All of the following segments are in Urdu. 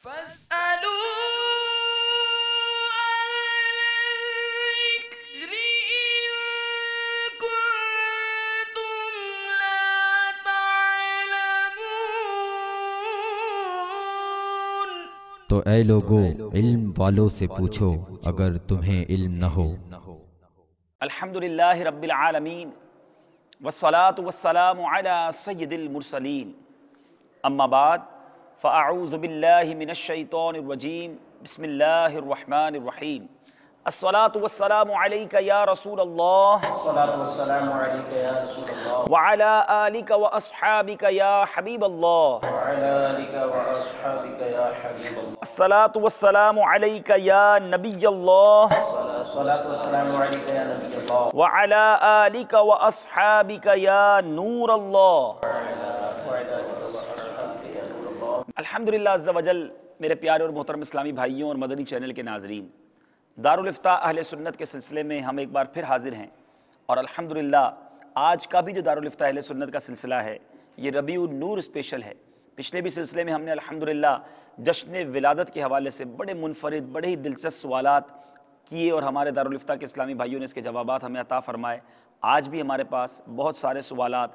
فاسألوا أهل الذكر إن كنتم لا تعلمون۔ تو اے لوگو علم والوں سے پوچھو اگر تمہیں علم نہ ہو۔ الحمدللہ رب العالمین والصلاة والسلام علی سید المرسلین، اما بعد فاعوذ باللہ من الشیطان الرجیم، بسم اللہ الرحمن الرحیم۔ الصلاة والسلام علیک یا رسول اللہ، الصلاة والسلام علیک یا رسول اللہ، وعلی آلک واصحابک یا حبیب اللہ، وعلی آلک واصحابک یا حبیب اللہ، الصلاة والسلام علیک یا نبی اللہ، الصلاة والسلام علیک یا نبی اللہ، وعلی آلک واصحابک یا نور اللہ۔ وعلی آلک واصحابک یا نور اللہ۔ الحمدللہ عز و جل، میرے پیارے اور محترم اسلامی بھائیوں اور مدنی چینل کے ناظرین، دارالافتاء اہل سنت کے سلسلے میں ہم ایک بار پھر حاضر ہیں، اور الحمدللہ آج کا بھی جو دارالافتاء اہل سنت کا سلسلہ ہے یہ ربیع النور اسپیشل ہے۔ پچھلے بھی سلسلے میں ہم نے الحمدللہ جشن ولادت کے حوالے سے بڑے منفرد، بڑے ہی دلچسپ سوالات کیے، اور ہمارے دارالافتاء کے اسلامی بھائیوں نے اس کے جوابات ہمیں عطا فرمائے۔ آج بھی ہمارے پاس بہت سارے سوالات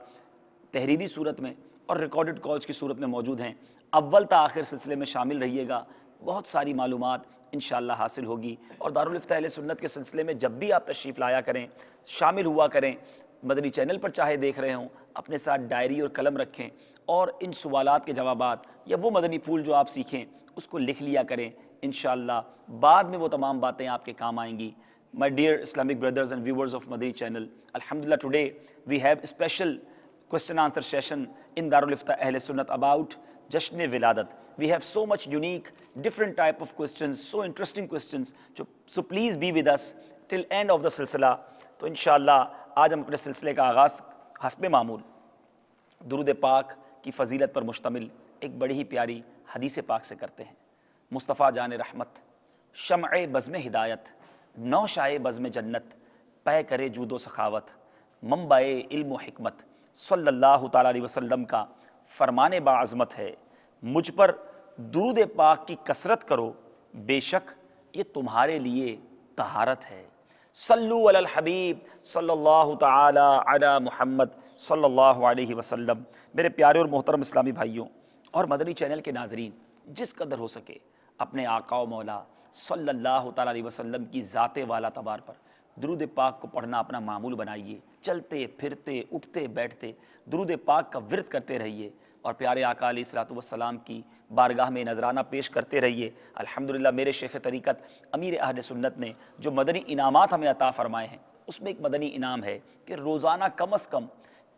تحریری صورت میں اور ریکارڈڈ کالز کی صورت میں موجود ہیں۔ اول تا آخر سلسلے میں شامل رہیے گا، بہت ساری معلومات انشاءاللہ حاصل ہوگی، اور دارالافتاء اہل سنت کے سلسلے میں جب بھی آپ تشریف لایا کریں، شامل ہوا کریں، مدنی چینل پر چاہے دیکھ رہے ہوں، اپنے ساتھ ڈائری اور قلم رکھیں، اور ان سوالات کے جوابات یا وہ مدنی پھول جو آپ سیکھیں اس کو لکھ لیا کریں۔ انشاءاللہ بعد میں وہ تمام باتیں آپ کے کام آئیں گی۔ My dear Islamic brothers and viewers of Madani channel, Alhamdulillah, today we have a special question answer session in Daruliftah Ahl Sunnat about Jashn Wiladat. We have so much unique, different type of questions, so interesting questions. So please be with us till end of the silsila. تو انشاءاللہ آج ہم اپنے سلسلے کا آغاز حسب معمول درود پاک کی فضیلت پر مشتمل ایک بڑی ہی پیاری حدیث پاک سے کرتے ہیں۔ مصطفیٰ جان رحمت، شمع بزم ہدایت، نوشائے بزم جنت، پے کرے جود و سخاوت، منبع علم و حکمت، صلی اللہ تعالیٰ علیہ وسلم کا فرمان باعظمت ہے، مجھ پر درود پاک کی کثرت کرو، بے شک یہ تمہارے لیے طہارت ہے۔ صلو علی الحبیب صلی اللہ تعالی علی محمد صلی اللہ علیہ وسلم۔ میرے پیارے اور محترم اسلامی بھائیوں اور مدنی چینل کے ناظرین، جس قدر ہو سکے اپنے آقا و مولا صلی اللہ تعالی علیہ وسلم کی ذات والا تبار پر درود پاک کو پڑھنا اپنا معمول بنائیے۔ چلتے پھرتے اٹھتے بیٹھتے درود پاک کا ورد کرتے رہیے، اور پیارے آقا علیہ الصلوۃ والسلام کی بارگاہ میں نذرانہ پیش کرتے رہیے۔ الحمدللہ میرے شیخ طریقت امیر اہل سنت نے جو مدنی انعامات ہمیں عطا فرمائے ہیں، اس میں ایک مدنی انعام ہے کہ روزانہ کم از کم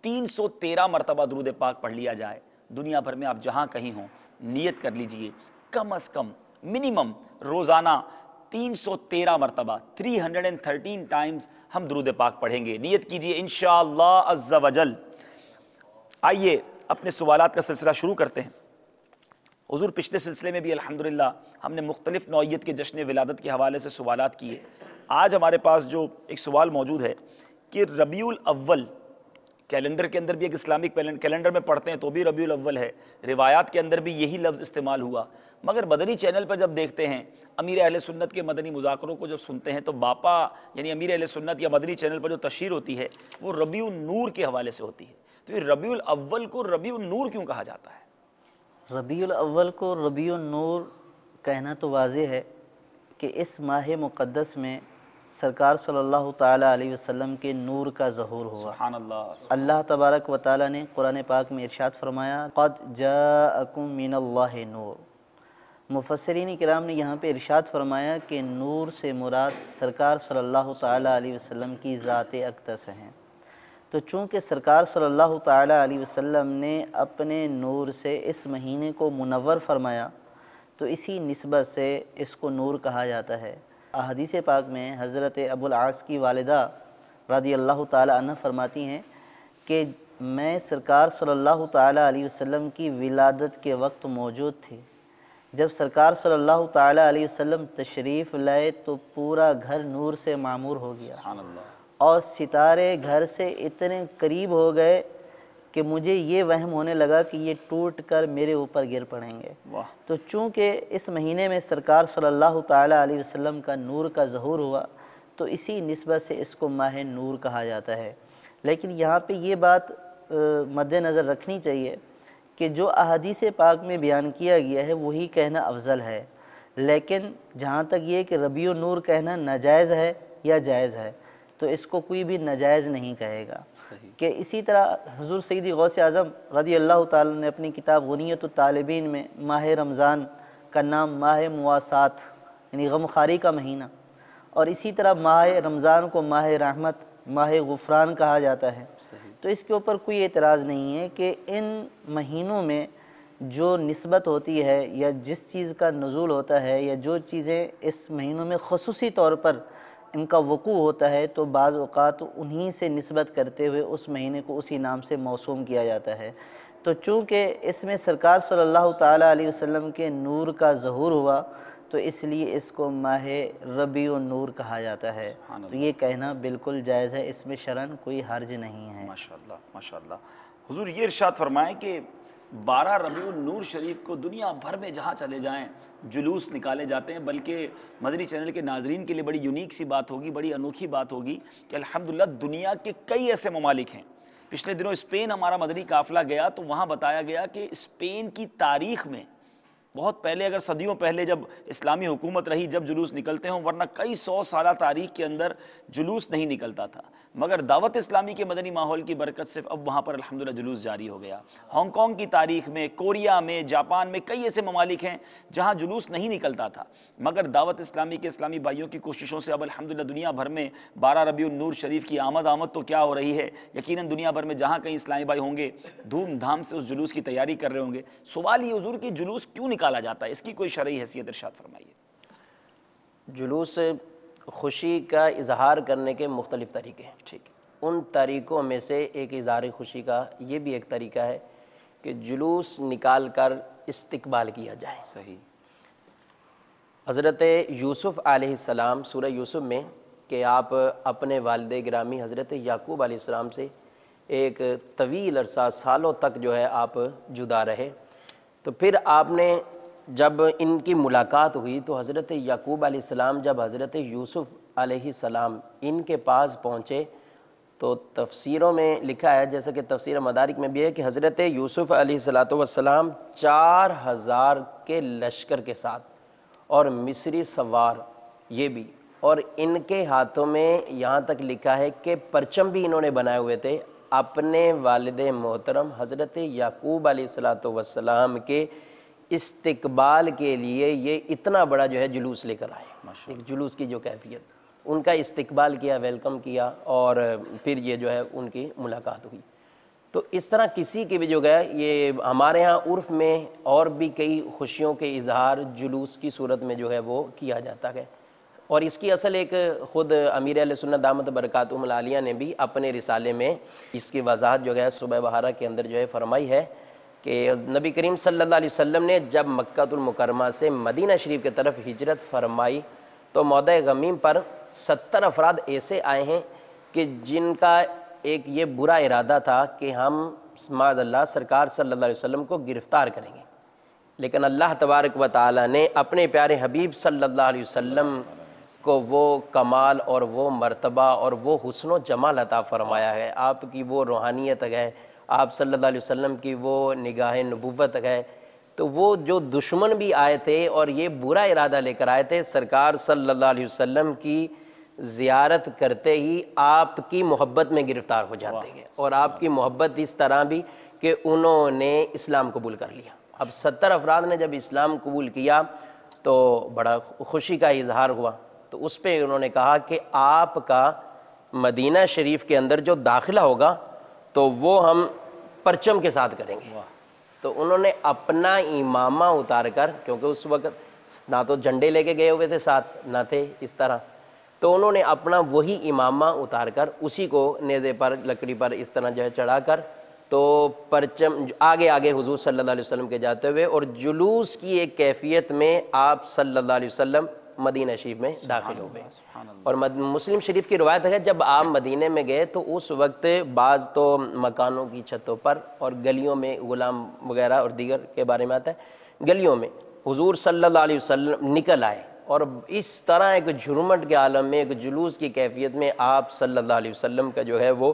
313 مرتبہ درود پاک پڑھ لیا جائے۔ دنیا بھر میں آپ جہاں کہیں ہوں، نیت کر لیجئے کم از کم منیمم روزانہ 313 مرتبہ 313 ٹائمز ہم درود پاک پڑھیں گے۔ نیت کیجئے انشاءاللہ عز و جل۔ آئیے اپنے سوالات کا سلسلہ شروع کرتے ہیں۔ حضور پچھلے سلسلے میں بھی الحمدللہ ہم نے مختلف نوعیت کے جشن ولادت کے حوالے سے سوالات کیے۔ آج ہمارے پاس جو ایک سوال موجود ہے کہ ربیع الاول کیلنڈر کے اندر بھی ایک اسلامک کیلنڈر میں پڑھتے ہیں تو بھی ربیع الاول ہے، روایات کے اندر بھی یہی لفظ استعمال ہوا، مگر مدنی چینل پر جب دیکھتے ہیں، امیر اہل سنت کے مدنی مذاکروں کو جب سنتے ہیں تو باپا یعنی امیر اہل سنت یا مدنی چینل پر جو تشہیر ہوتی ہے وہ ربیع النور کے حوالے سے ہوتی ہے۔ تو یہ ربیع الاول کو ربیع النور کیوں کہا جاتا ہے؟ ربیع الاول کو ربیع النور کہنا تو واضح ہے کہ اس ماہ مقدس میں سرکار صلی اللہ تعالیٰ علیہ وسلم کے نور کا ظہور ہوا۔ سبحان اللہ۔ اللہ تبارک و تعالیٰ نے قرآن پاک میں ارشاد فرمایا قد جاءکم من اللہ نور۔ مفسرین کرام نے یہاں پہ ارشاد فرمایا کہ نور سے مراد سرکار صلی اللہ تعالیٰ علیہ وسلم کی ذات اقدس ہیں۔ تو چونکہ سرکار صلی اللہ تعالیٰ علیہ وسلم نے اپنے نور سے اس مہینے کو منور فرمایا، تو اسی نسبت سے اس کو نور کہا جاتا ہے۔ احادیث پاک میں حضرت ابو العاص کی والدہ رضی اللہ تعالیٰ عنہ فرماتی ہیں کہ میں سرکار صلی اللہ تعالیٰ علیہ وسلم کی ولادت کے وقت موجود تھی۔ جب سرکار صلی اللہ تعالیٰ علیہ وسلم تشریف لائے تو پورا گھر نور سے معمور ہو گیا، سبحان اللہ۔ اور ستارے گھر سے اتنے قریب ہو گئے کہ مجھے یہ وہم ہونے لگا کہ یہ ٹوٹ کر میرے اوپر گر پڑیں گے۔ تو چونکہ اس مہینے میں سرکار صلی اللہ تعالیٰ علیہ وسلم کا نور کا ظہور ہوا تو اسی نسبت سے اس کو ماہ نور کہا جاتا ہے۔ لیکن یہاں پہ یہ بات مد نظر رکھنی چاہیے کہ جو احادیث پاک میں بیان کیا گیا ہے وہی کہنا افضل ہے، لیکن جہاں تک یہ کہ ربیع النور کہنا ناجائز ہے یا جائز ہے تو اس کو کوئی بھی ناجائز نہیں کہے گا۔ کہ اسی طرح حضور سیدی غوث اعظم رضی اللہ تعالیٰ نے اپنی کتاب غنیۃ الطالبین میں ماہ رمضان کا نام ماہ مواسات یعنی غمخواری کا مہینہ، اور اسی طرح ماہ رمضان کو ماہ رحمت ماہ غفران کہا جاتا ہے۔ تو اس کے اوپر کوئی اعتراض نہیں ہے کہ ان مہینوں میں جو نسبت ہوتی ہے یا جس چیز کا نزول ہوتا ہے یا جو چیزیں اس مہینوں میں خصوصی طور پر ان کا وقوع ہوتا ہے تو بعض اوقات انہی سے نسبت کرتے ہوئے اس مہینے کو اسی نام سے موسوم کیا جاتا ہے۔ تو چونکہ اس میں سرکار صلی اللہ تعالیٰ علیہ وسلم کے نور کا ظہور ہوا تو اس لیے اس کو ماہ ربیع النور کہا جاتا ہے۔ تو یہ کہنا بالکل جائز ہے، اس میں شرعاً کوئی حرج نہیں ہے۔ ماشاءاللہ ماشاءاللہ۔ حضور یہ ارشاد فرمائیں کہ 12 ربیع النور شریف کو دنیا بھر میں جہاں چلے جائیں جلوس نکالے جاتے ہیں، بلکہ مدنی چینل کے ناظرین کے لیے بڑی یونیک سی بات ہوگی، بڑی انوکھی بات ہوگی کہ الحمدللہ دنیا کے کئی ایسے ممالک ہیں۔ پچھلے دنوں اسپین ہمارا مدنی قافلہ گیا تو وہاں بتایا گیا کہ اسپین کی تاریخ میں بہت پہلے، اگر صدیوں پہلے جب اسلامی حکومت رہی، جب جلوس نکلتے ہوں، ورنہ کئی 100 سالہ تاریخ کے اندر جلوس نہیں نکلتا تھا، مگر دعوت اسلامی کے مدنی ماحول کی برکت سے اب وہاں پر الحمدللہ جلوس جاری ہو گیا۔ ہانگ کانگ کی تاریخ میں، کوریا میں، جاپان میں کئی ایسے ممالک ہیں جہاں جلوس نہیں نکلتا تھا، مگر دعوت اسلامی کے اسلامی بھائیوں کی کوششوں سے اب الحمدللہ دنیا بھر میں 12 ربیع النور شریف کی آمد تو کیا ہو رہی ہے، یقیناً دنیا بھر میں جہاں کہیں اسلامی بھائی ہوں گے دھوم دھام سے اس جلوس کی تیاری کر رہے ہوں گے۔ سوال یہ حضور کہ جلوس کیوں نکالا جاتا ہے، اس کی کوئی شرعی حیثیت ارشاد فرمائیے۔ جلوس خوشی کا اظہار کرنے کے مختلف طریقے ہیں، ٹھیک ہے، ان طریقوں میں سے ایک اظہار خوشی کا یہ بھی ایک طریقہ ہے کہ جلوس نکال کر استقبال کیا جائے۔ صحیح۔ حضرت یوسف علیہ السلام سورہ یوسف میں کہ آپ اپنے والد گرامی حضرت یعقوب علیہ السلام سے ایک طویل عرصہ سالوں تک جو ہے آپ جدا رہے، تو پھر آپ نے جب ان کی ملاقات ہوئی تو حضرت یعقوب علیہ السلام جب حضرت یوسف علیہ السلام ان کے پاس پہنچے تو تفسیروں میں لکھا ہے، جیسا کہ تفسیر مدارک میں بھی ہے، کہ حضرت یوسف علیہ السلام 4000 کے لشکر کے ساتھ اور مصری سوار یہ بھی، اور ان کے ہاتھوں میں یہاں تک لکھا ہے کہ پرچم بھی انہوں نے بنائے ہوئے تھے اپنے والد محترم حضرت یعقوب علیہ السلام کے استقبال کے لیے۔ یہ اتنا بڑا جو ہے جلوس لے کر آئے، ایک جلوس کی جو کیفیت، ان کا استقبال کیا، ویلکم کیا، اور پھر یہ جو ہے ان کی ملاقات ہوئی۔ تو اس طرح کسی کی بھی جو ہے، یہ ہمارے ہاں عرف میں اور بھی کئی خوشیوں کے اظہار جلوس کی صورت میں جو ہے وہ کیا جاتا ہے، اور اس کی اصل ایک خود امیر اہل سنت دامت برکاتہم العالیہ نے بھی اپنے رسالے میں اس کی وضاحت جو ہے صبح بہارہ کے اندر جو ہے فرمائی ہے کہ نبی کریم صلی اللہ علیہ وسلم نے جب مکہ المکرمہ سے مدینہ شریف کی طرف ہجرت فرمائی تو موضع غمیم پر 70 افراد ایسے آئے ہیں کہ جن کا ایک یہ برا ارادہ تھا کہ ہم معاذ اللہ سرکار صلی اللہ علیہ وسلم کو گرفتار کریں گے، لیکن اللہ تبارک و تعالی نے اپنے پیارے حبیب صلی اللہ علیہ وسلم کو وہ کمال اور وہ مرتبہ اور وہ حسن و جمال عطا فرمایا ہے، آپ کی وہ روحانیت ہے، آپ صلی اللہ علیہ وسلم کی وہ نگاہ نبوت ہے، تو وہ جو دشمن بھی آئے تھے اور یہ برا ارادہ لے کر آئے تھے، سرکار صلی اللہ علیہ وسلم کی زیارت کرتے ہی آپ کی محبت میں گرفتار ہو جاتے ہیں، اور آپ کی محبت اس طرح بھی کہ انہوں نے اسلام قبول کر لیا۔ اب 70 افراد نے جب اسلام قبول کیا تو بڑا خوشی کا اظہار ہوا، تو اس پہ انہوں نے کہا کہ آپ کا مدینہ شریف کے اندر جو داخلہ ہوگا تو وہ ہم پرچم کے ساتھ کریں گے۔ تو انہوں نے اپنا امامہ اتار کر، کیونکہ اس وقت نہ تو جھنڈے لے کے گئے ہوئے تھے ساتھ، نہ تھے اس طرح، تو انہوں نے اپنا وہی امامہ اتار کر اسی کو نیزے پر لکڑی پر اس طرح جو ہے چڑھا کر تو پرچم آگے آگے حضور صلی اللہ علیہ وسلم کے جاتے ہوئے، اور جلوس کی ایک کیفیت میں آپ صلی اللہ علیہ وسلم مدینہ شریف میں داخل ہو گئے۔ اور مسلم شریف کی روایت ہے جب آپ مدینہ میں گئے تو اس وقت بعض تو مکانوں کی چھتوں پر اور گلیوں میں، غلام وغیرہ اور دیگر کے بارے میں آتا ہے، گلیوں میں حضور صلی اللہ علیہ وسلم نکل آئے اور اس طرح ایک جھرمٹ کے عالم میں، ایک جلوس کی کیفیت میں آپ صلی اللہ علیہ وسلم کا جو ہے وہ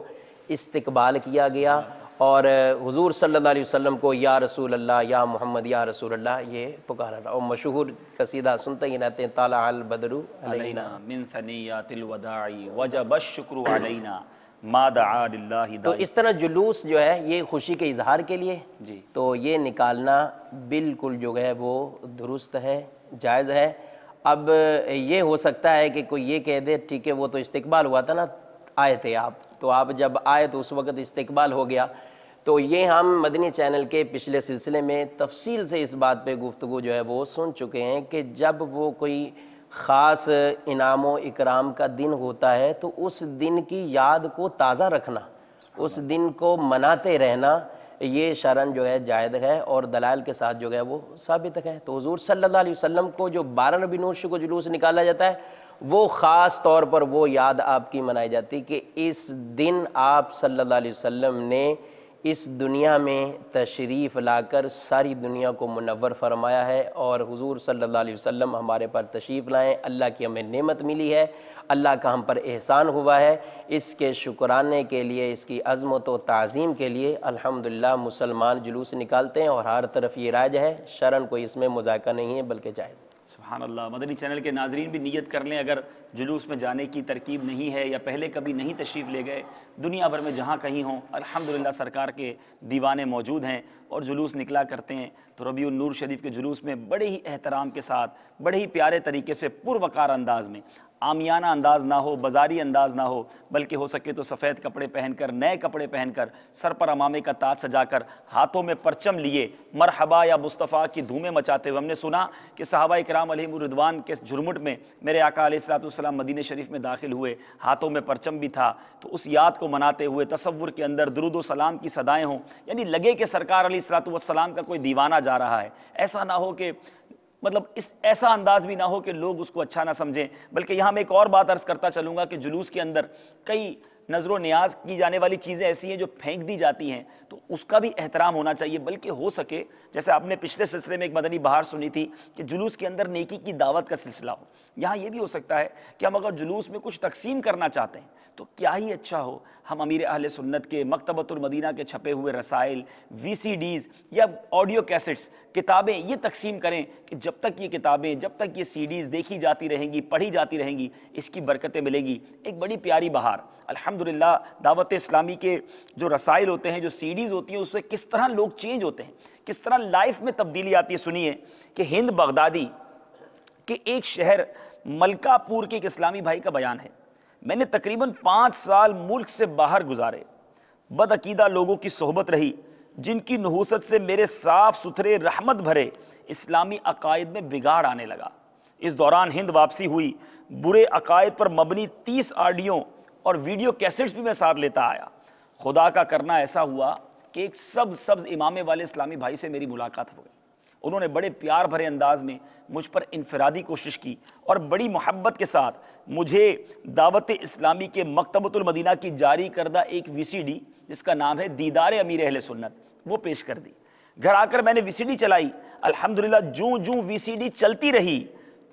استقبال کیا گیا، اور حضور صلی اللہ علیہ وسلم کو یا رسول اللہ، یا محمد، یا رسول اللہ یہ پکارا رہا۔ اور مشہور قصیدہ سنتے ہی رہتے ہیں، طلع البدر علینا من ثنیات الوداع وجب الشکر علینا ما دعا للہ تو داعی۔ اس طرح جلوس جو ہے یہ خوشی کے اظہار کے لیے جی تو یہ نکالنا بالکل جو ہے وہ درست ہے، جائز ہے۔ اب یہ ہو سکتا ہے کہ کوئی یہ کہہ دے ٹھیک ہے وہ تو استقبال ہوا تھا نا، آئے تھے آپ، تو آپ جب آئے تو اس وقت استقبال ہو گیا۔ تو یہ ہم مدنی چینل کے پچھلے سلسلے میں تفصیل سے اس بات پہ گفتگو جو ہے وہ سن چکے ہیں کہ جب وہ کوئی خاص انعام و اکرام کا دن ہوتا ہے تو اس دن کی یاد کو تازہ رکھنا، اس دن کو مناتے رہنا، یہ شرعاً جو ہے جائز ہے اور دلائل کے ساتھ جو ہے وہ ثابت ہے۔ تو حضور صلی اللہ علیہ وسلم کو جو 12 ربیع الاول کو جلوس نکالا جاتا ہے وہ خاص طور پر وہ یاد آپ کی منائی جاتی کہ اس دن آپ صلی اللہ علیہ وسلم نے اس دنیا میں تشریف لا کر ساری دنیا کو منور فرمایا ہے، اور حضور صلی اللہ علیہ وسلم ہمارے پر تشریف لائیں، اللہ کی ہمیں نعمت ملی ہے، اللہ کا ہم پر احسان ہوا ہے، اس کے شکرانے کے لیے، اس کی عظمت و تعظیم کے لیے الحمدللہ مسلمان جلوس نکالتے ہیں، اور ہر طرف یہ رائج ہے، شرعاً کوئی اس میں مذائقہ نہیں ہے بلکہ جائز۔ سبحان اللہ۔ مدنی چینل کے ناظرین بھی نیت کر لیں، اگر جلوس میں جانے کی ترکیب نہیں ہے یا پہلے کبھی نہیں تشریف لے گئے، دنیا بھر میں جہاں کہیں ہوں الحمدللہ سرکار کے دیوانے موجود ہیں اور جلوس نکلا کرتے ہیں، تو ربیع النور شریف کے جلوس میں بڑے ہی احترام کے ساتھ، بڑے ہی پیارے طریقے سے، پروقار انداز میں، عامیانہ انداز نہ ہو، بازاری انداز نہ ہو، بلکہ ہو سکے تو سفید کپڑے پہن کر، نئے کپڑے پہن کر، سر پر امامے کا تاج سجا کر، ہاتھوں میں پرچم لیے، مرحبا یا مصطفیٰ کی دھومیں مچاتے ہوئے۔ ہم نے سنا کہ صحابہ کرام علیہم الرضوان کے جھرمٹ میں میرے آقا علیہ الصلوۃ والسلام مدینہ شریف میں داخل ہوئے، ہاتھوں میں پرچم بھی تھا، تو اس یاد کو مناتے ہوئے تصور کے اندر درود و سلام کی صدائیں ہوں، یعنی لگے کہ سرکار علیہ الصلوۃ والسلام کا کوئی دیوانہ جا رہا ہے۔ ایسا نہ ہو کہ ایسا انداز بھی نہ ہو کہ لوگ اس کو اچھا نہ سمجھیں، بلکہ یہاں میں ایک اور بات عرض کرتا چلوں گا کہ جلوس کے اندر کئی نظر و نیاز کی جانے والی چیزیں ایسی ہیں جو پھینک دی جاتی ہیں، تو اس کا بھی احترام ہونا چاہیے، بلکہ ہو سکے جیسے آپ نے پچھلے سلسلے میں ایک مدنی بہار سنی تھی کہ جلوس کے اندر نیکی کی دعوت کا سلسلہ ہو، یہاں یہ بھی ہو سکتا ہے کہ ہم اگر جلوس میں کچھ تقسیم کرنا چاہتے ہیں تو کیا ہی اچھا ہو ہم امیر اہل سنت کے مکتبۃ المدینہ کے چھپے ہوئے رسائل، وی سی ڈیز یا آڈیو کیسٹس، کتابیں یہ تقسیم کریں کہ جب تک یہ کتابیں، جب تک یہ سی ڈیز دیکھی جاتی رہیں گی، پڑھی جاتی رہیں گی، اس کی برکتیں ملیں گی۔ ایک بڑی پیاری بہار الحمدللہ دعوت اسلامی کے جو رسائل ہوتے ہیں، جو سی ڈیز ہوتی ہیں، اس سے کس طرح لوگ چینج ہوتے ہیں، کس طرح لائف میں تبدیلی آتی ہے۔ سنیے کہ ہند بغدادی کے ایک شہر ملکہ پور کے ایک اسلامی بھائی کا بیان ہے، میں نے تقریباً 5 سال ملک سے باہر گزارے، بدعقیدہ لوگوں کی صحبت رہی جن کی نحوست سے میرے صاف ستھرے رحمت بھرے اسلامی عقائد میں بگاڑ آنے لگا۔ اس دوران ہند واپسی ہوئی، برے عقائد پر مبنی 30 آڈیو اور ویڈیو کیسٹس بھی میں ساتھ لیتا آیا۔ خدا کا کرنا ایسا ہوا کہ ایک سبز امامے والے اسلامی بھائی سے میری ملاقات ہو گئی، انہوں نے بڑے پیار بھرے انداز میں مجھ پر انفرادی کوشش کی اور بڑی محبت کے ساتھ مجھے دعوت اسلامی کے مکتبۃ المدینہ کی جاری کردہ ایک وی سی ڈی جس کا نام ہے دیدار امیر اہل سنت، وہ پیش کر دی۔ گھر آ کر میں نے وی سی ڈی چلائی، الحمدللہ جوں وی سی ڈی چلتی رہی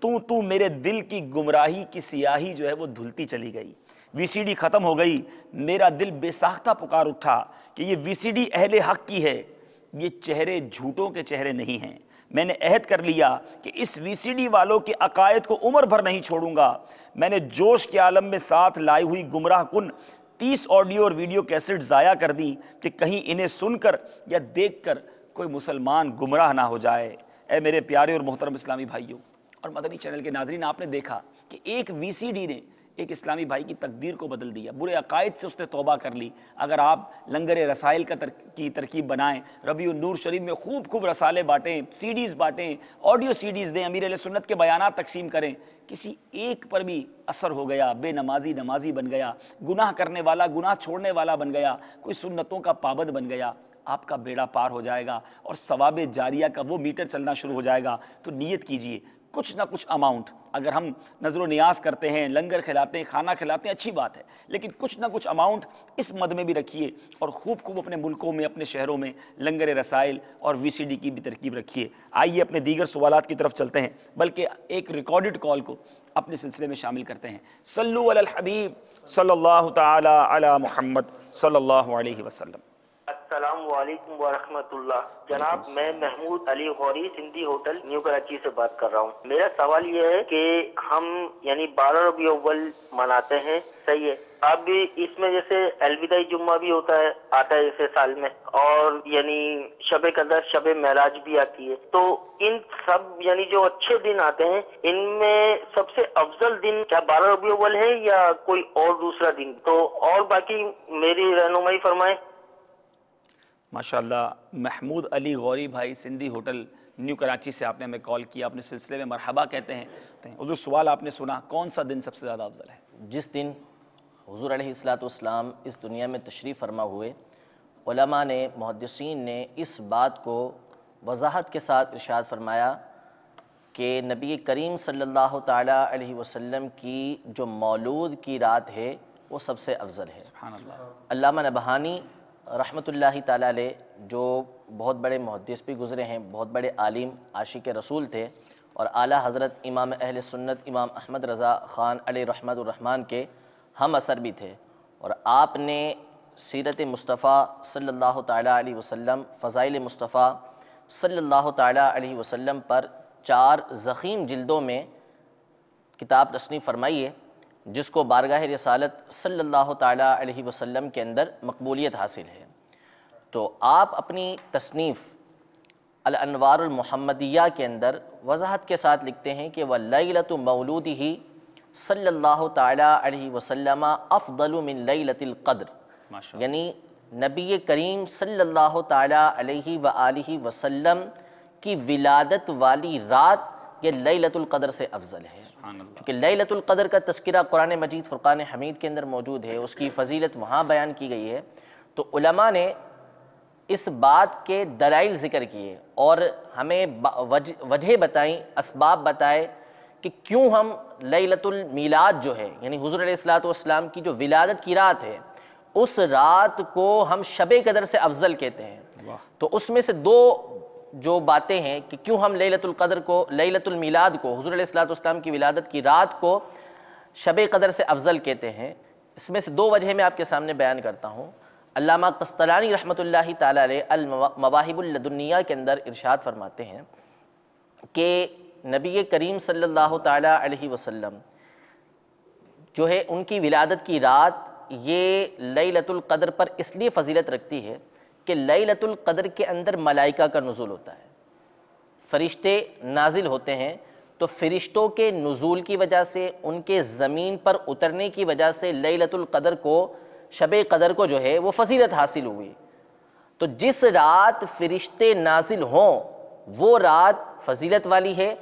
تو میرے دل کی گمراہی کی سیاہی جو ہے وہ دھلتی چلی گئی۔ وی سی ڈی ختم ہو گئی، میرا دل بے ساختہ پکار اٹھا کہ یہ وی سی ڈی اہل حق کی ہے، یہ چہرے جھوٹوں کے چہرے نہیں ہیں۔ میں نے عہد کر لیا کہ اس وی سی ڈی والوں کے عقائد کو عمر بھر نہیں چھوڑوں گا۔ میں نے جوش کے عالم میں ساتھ لائی ہوئی گمراہ کن 30 آڈیو اور ویڈیو کیسٹ ضائع کر دی کہ کہیں انہیں سن کر یا دیکھ کر کوئی مسلمان گمراہ نہ ہو جائے۔ اے میرے پیارے اور محترم اسلامی بھائیوں اور مدنی چینل کے ناظرین، آپ نے دیکھا کہ ایک وی سی ڈی نے ایک اسلامی بھائی کی تقدیر کو بدل دیا، برے عقائد سے اس نے توبہ کر لی۔ اگر آپ لنگر رسائل کی ترکیب بنائیں، ربیع النور شریف میں خوب رسالے بانٹیں، سی ڈیز بانٹیں، آڈیو سی ڈیز دیں، امیر علیہ سنت کے بیانات تقسیم کریں، کسی ایک پر بھی اثر ہو گیا، بے نمازی نمازی بن گیا، گناہ کرنے والا گناہ چھوڑنے والا بن گیا، کوئی سنتوں کا پابند بن گیا، آپ کا بیڑا پار ہو جائے گا اور ثواب جاریہ کا وہ میٹر چلنا شروع ہو جائے گا۔ تو نیت کیجئے، کچھ نہ کچھ اماؤنٹ اگر ہم نظر و نیاز کرتے ہیں، لنگر کھلاتے ہیں، کھانا کھلاتے ہیں، اچھی بات ہے، لیکن کچھ نہ کچھ اماؤنٹ اس مد میں بھی رکھیے اور خوب خوب اپنے ملکوں میں، اپنے شہروں میں لنگر رسائل اور VCD کی بھی ترکیب رکھیے۔ آئیے اپنے دیگر سوالات کی طرف چلتے ہیں، بلکہ ایک ریکارڈڈ کال کو اپنے سلسلے میں شامل کرتے ہیں۔ صلو علی الحبیب صلی اللہ تعالی علی محمد صلی اللہ علیہ وسلم۔ السلام علیکم ورحمۃ اللہ۔ جناب میں محمود علی غوری سندھی ہوٹل نیو کراچی سے بات کر رہا ہوں۔ میرا سوال یہ ہے کہ ہم یعنی 12 ربیع الاول مناتے ہیں، صحیح ہے، اب اس میں جیسے الوداعی جمعہ بھی ہوتا ہے، آتا ہے اسے سال میں، اور یعنی شب قدر، شب معراج بھی آتی ہے، تو ان سب یعنی جو اچھے دن آتے ہیں ان میں سب سے افضل دن کیا 12 ربیع الاول ہے یا کوئی اور دوسرا دن؟ تو اور باقی میری رہنمائی فرمائیں۔ ماشاءاللہ، محمود علی غوری بھائی سندھی ہوٹل نیو کراچی سے آپ نے ہمیں کال کیا، اپنے سلسلے میں مرحبا کہتے ہیں۔ حضور سوال آپ نے سنا، کون سا دن سب سے زیادہ افضل ہے؟ جس دن حضور علیہ الصلوۃ اس دنیا میں تشریف فرما ہوئے، علماء نے، محدثین نے اس بات کو وضاحت کے ساتھ ارشاد فرمایا کہ نبی کریم صلی اللہ تعالیٰ علیہ وسلم کی جو مولود کی رات ہے وہ سب سے افضل ہے۔ سبحان اللہ۔ علامہ نبہانی رحمۃ اللہ تعالیٰ علیہ جو بہت بڑے محدث بھی گزرے ہیں، بہت بڑے عالم، عاشق رسول تھے، اور اعلیٰ حضرت امام اہل سنت امام احمد رضا خان علیہ رحمۃ الرحمن کے ہم اثر بھی تھے، اور آپ نے سیرت مصطفیٰ صلی اللہ تعالیٰ علیہ وسلم، فضائل مصطفیٰ صلی اللہ تعالیٰ علیہ وسلم پر 4 ضخیم جلدوں میں کتاب تصنیف فرمائی ہے، جس کو بارگاہ رسالت صلی اللہ تعالیٰ علیہ وسلم کے اندر مقبولیت حاصل ہے۔ تو آپ اپنی تصنیف الانوار المحمدیہ کے اندر وضاحت کے ساتھ لکھتے ہیں کہ وَلَيْلَةُ مَوْلُودِهِ صلی اللہ تعالیٰ علیہ وسلم افضل من لیلۃ القدر، یعنی نبی کریم صلی اللہ تعالیٰ علیہ وآلہ وسلم کی ولادت والی رات یہ لیلۃ القدر سے افضل ہے، کیونکہ لیلۃ القدر کا تذکرہ قرآن مجید فرقان حمید کے اندر موجود ہے، اس کی فضیلت وہاں بیان کی گئی ہے۔ تو علماء نے اس بات کے دلائل ذکر کیے اور ہمیں وجہ بتائیں، اسباب بتائے کہ کیوں ہم لیلۃ المیلاد جو ہے، یعنی حضور علیہ السلام کی جو ولادت کی رات ہے، اس رات کو ہم شب قدر سے افضل کہتے ہیں۔ تو اس میں سے 2 جو باتیں ہیں کہ کیوں ہم لیلۃ القدر کو، لیلۃ المیلاد کو، حضور علیہ السلام کی ولادت کی رات کو شب قدر سے افضل کہتے ہیں، اس میں سے 2 وجہ میں آپ کے سامنے بیان کرتا ہوں۔ علامہ قسطلانی رحمۃ اللہ تعالیٰ علیہ المواہب اللدنیہ کے اندر ارشاد فرماتے ہیں کہ نبی کریم صلی اللہ تعالیٰ علیہ وسلم جو ہے ان کی ولادت کی رات یہ لیلۃ القدر پر اس لیے فضیلت رکھتی ہے کہ لیلۃ القدر کے اندر ملائکہ کا نزول ہوتا ہے، فرشتے نازل ہوتے ہیں، تو فرشتوں کے نزول کی وجہ سے، ان کے زمین پر اترنے کی وجہ سے لیلۃ القدر کو، شب قدر کو جو ہے وہ فضیلت حاصل ہوئی۔ تو جس رات فرشتے نازل ہوں وہ رات فضیلت والی ہے،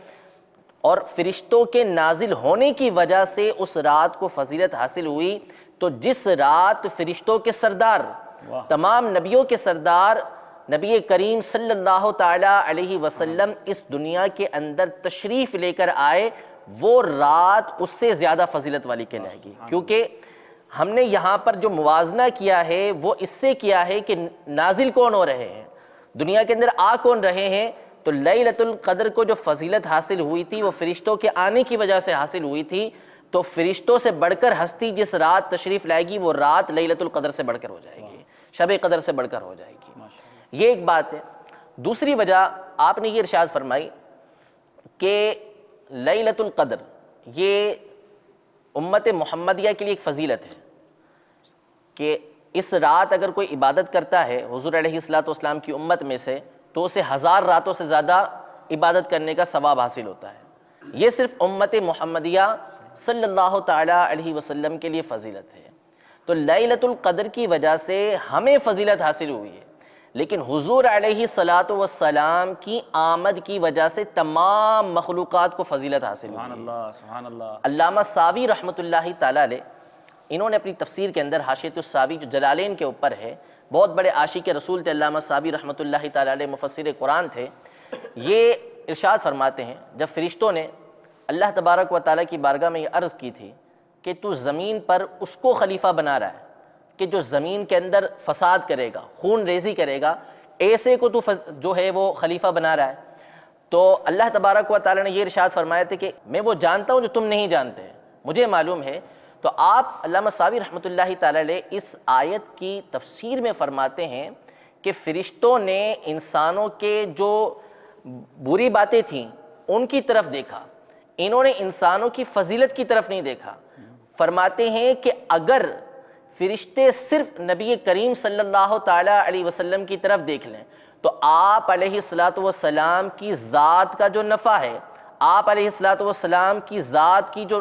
اور فرشتوں کے نازل ہونے کی وجہ سے اس رات کو فضیلت حاصل ہوئی۔ تو جس رات فرشتوں کے سردار، تمام نبیوں کے سردار نبی کریم صلی اللہ تعالیٰ علیہ وسلم اس دنیا کے اندر تشریف لے کر آئے، وہ رات اس سے زیادہ فضیلت والی کہلائے گی، کیونکہ ہم نے یہاں پر جو موازنہ کیا ہے وہ اس سے کیا ہے کہ نازل کون ہو رہے ہیں، دنیا کے اندر آ کون رہے ہیں۔ تو لیلۃ القدر کو جو فضیلت حاصل ہوئی تھی وہ فرشتوں کے آنے کی وجہ سے حاصل ہوئی تھی، تو فرشتوں سے بڑھ کر ہستی جس رات تشریف لائے گی وہ رات لیلۃ القدر سے بڑھ کر ہو جائے گی، شب قدر سے بڑھ کر ہو جائے گی۔ یہ ایک بات ہے۔ دوسری وجہ آپ نے یہ ارشاد فرمائی کہ لیلۃ القدر یہ امت محمدیہ کے لیے ایک فضیلت ہے کہ اس رات اگر کوئی عبادت کرتا ہے حضور علیہ السلام کی امت میں سے تو اسے 1000 راتوں سے زیادہ عبادت کرنے کا ثواب حاصل ہوتا ہے۔ یہ صرف امت محمدیہ صلی اللہ تعالیٰ علیہ وسلم کے لیے فضیلت ہے۔ تو لیلۃ القدر کی وجہ سے ہمیں فضیلت حاصل ہوئی ہے، لیکن حضور علیہ السلام کی آمد کی وجہ سے تمام مخلوقات کو فضیلت حاصل ہوئی ہے۔ سبحان اللہ، سبحان اللہ۔ علامہ ساوی رحمۃ اللہ تعالیٰ علیہ، انہوں نے اپنی تفسیر کے اندر حاشیۃ الساوی جو جلالین کے اوپر ہے، بہت بڑے عاشق رسول تھے علامہ ساوی رحمۃ اللہ تعالیٰ علیہ، مفسر قرآن تھے، یہ ارشاد فرماتے ہیں جب فرشتوں نے اللہ تبارک و تعالیٰ کی بارگاہ میں یہ عرض کی تھی کہ تو زمین پر اس کو خلیفہ بنا رہا ہے کہ جو زمین کے اندر فساد کرے گا، خون ریزی کرے گا، ایسے کو تو جو ہے وہ خلیفہ بنا رہا ہے۔ تو اللہ تبارک و تعالیٰ نے یہ ارشاد فرمایا تھا کہ میں وہ جانتا ہوں جو تم نہیں جانتے، مجھے معلوم ہے۔ تو آپ علامہ ساوی رحمۃ اللہ تعالیٰ علیہ اس آیت کی تفسیر میں فرماتے ہیں کہ فرشتوں نے انسانوں کے جو بری باتیں تھیں ان کی طرف دیکھا، انہوں نے انسانوں کی فضیلت کی طرف نہیں دیکھا۔ فرماتے ہیں کہ اگر فرشتے صرف نبی کریم صلی اللہ تعالیٰ علیہ وسلم کی طرف دیکھ لیں تو آپ علیہ السلام کی ذات کا جو نفع ہے، آپ علیہ السلام کی ذات کی جو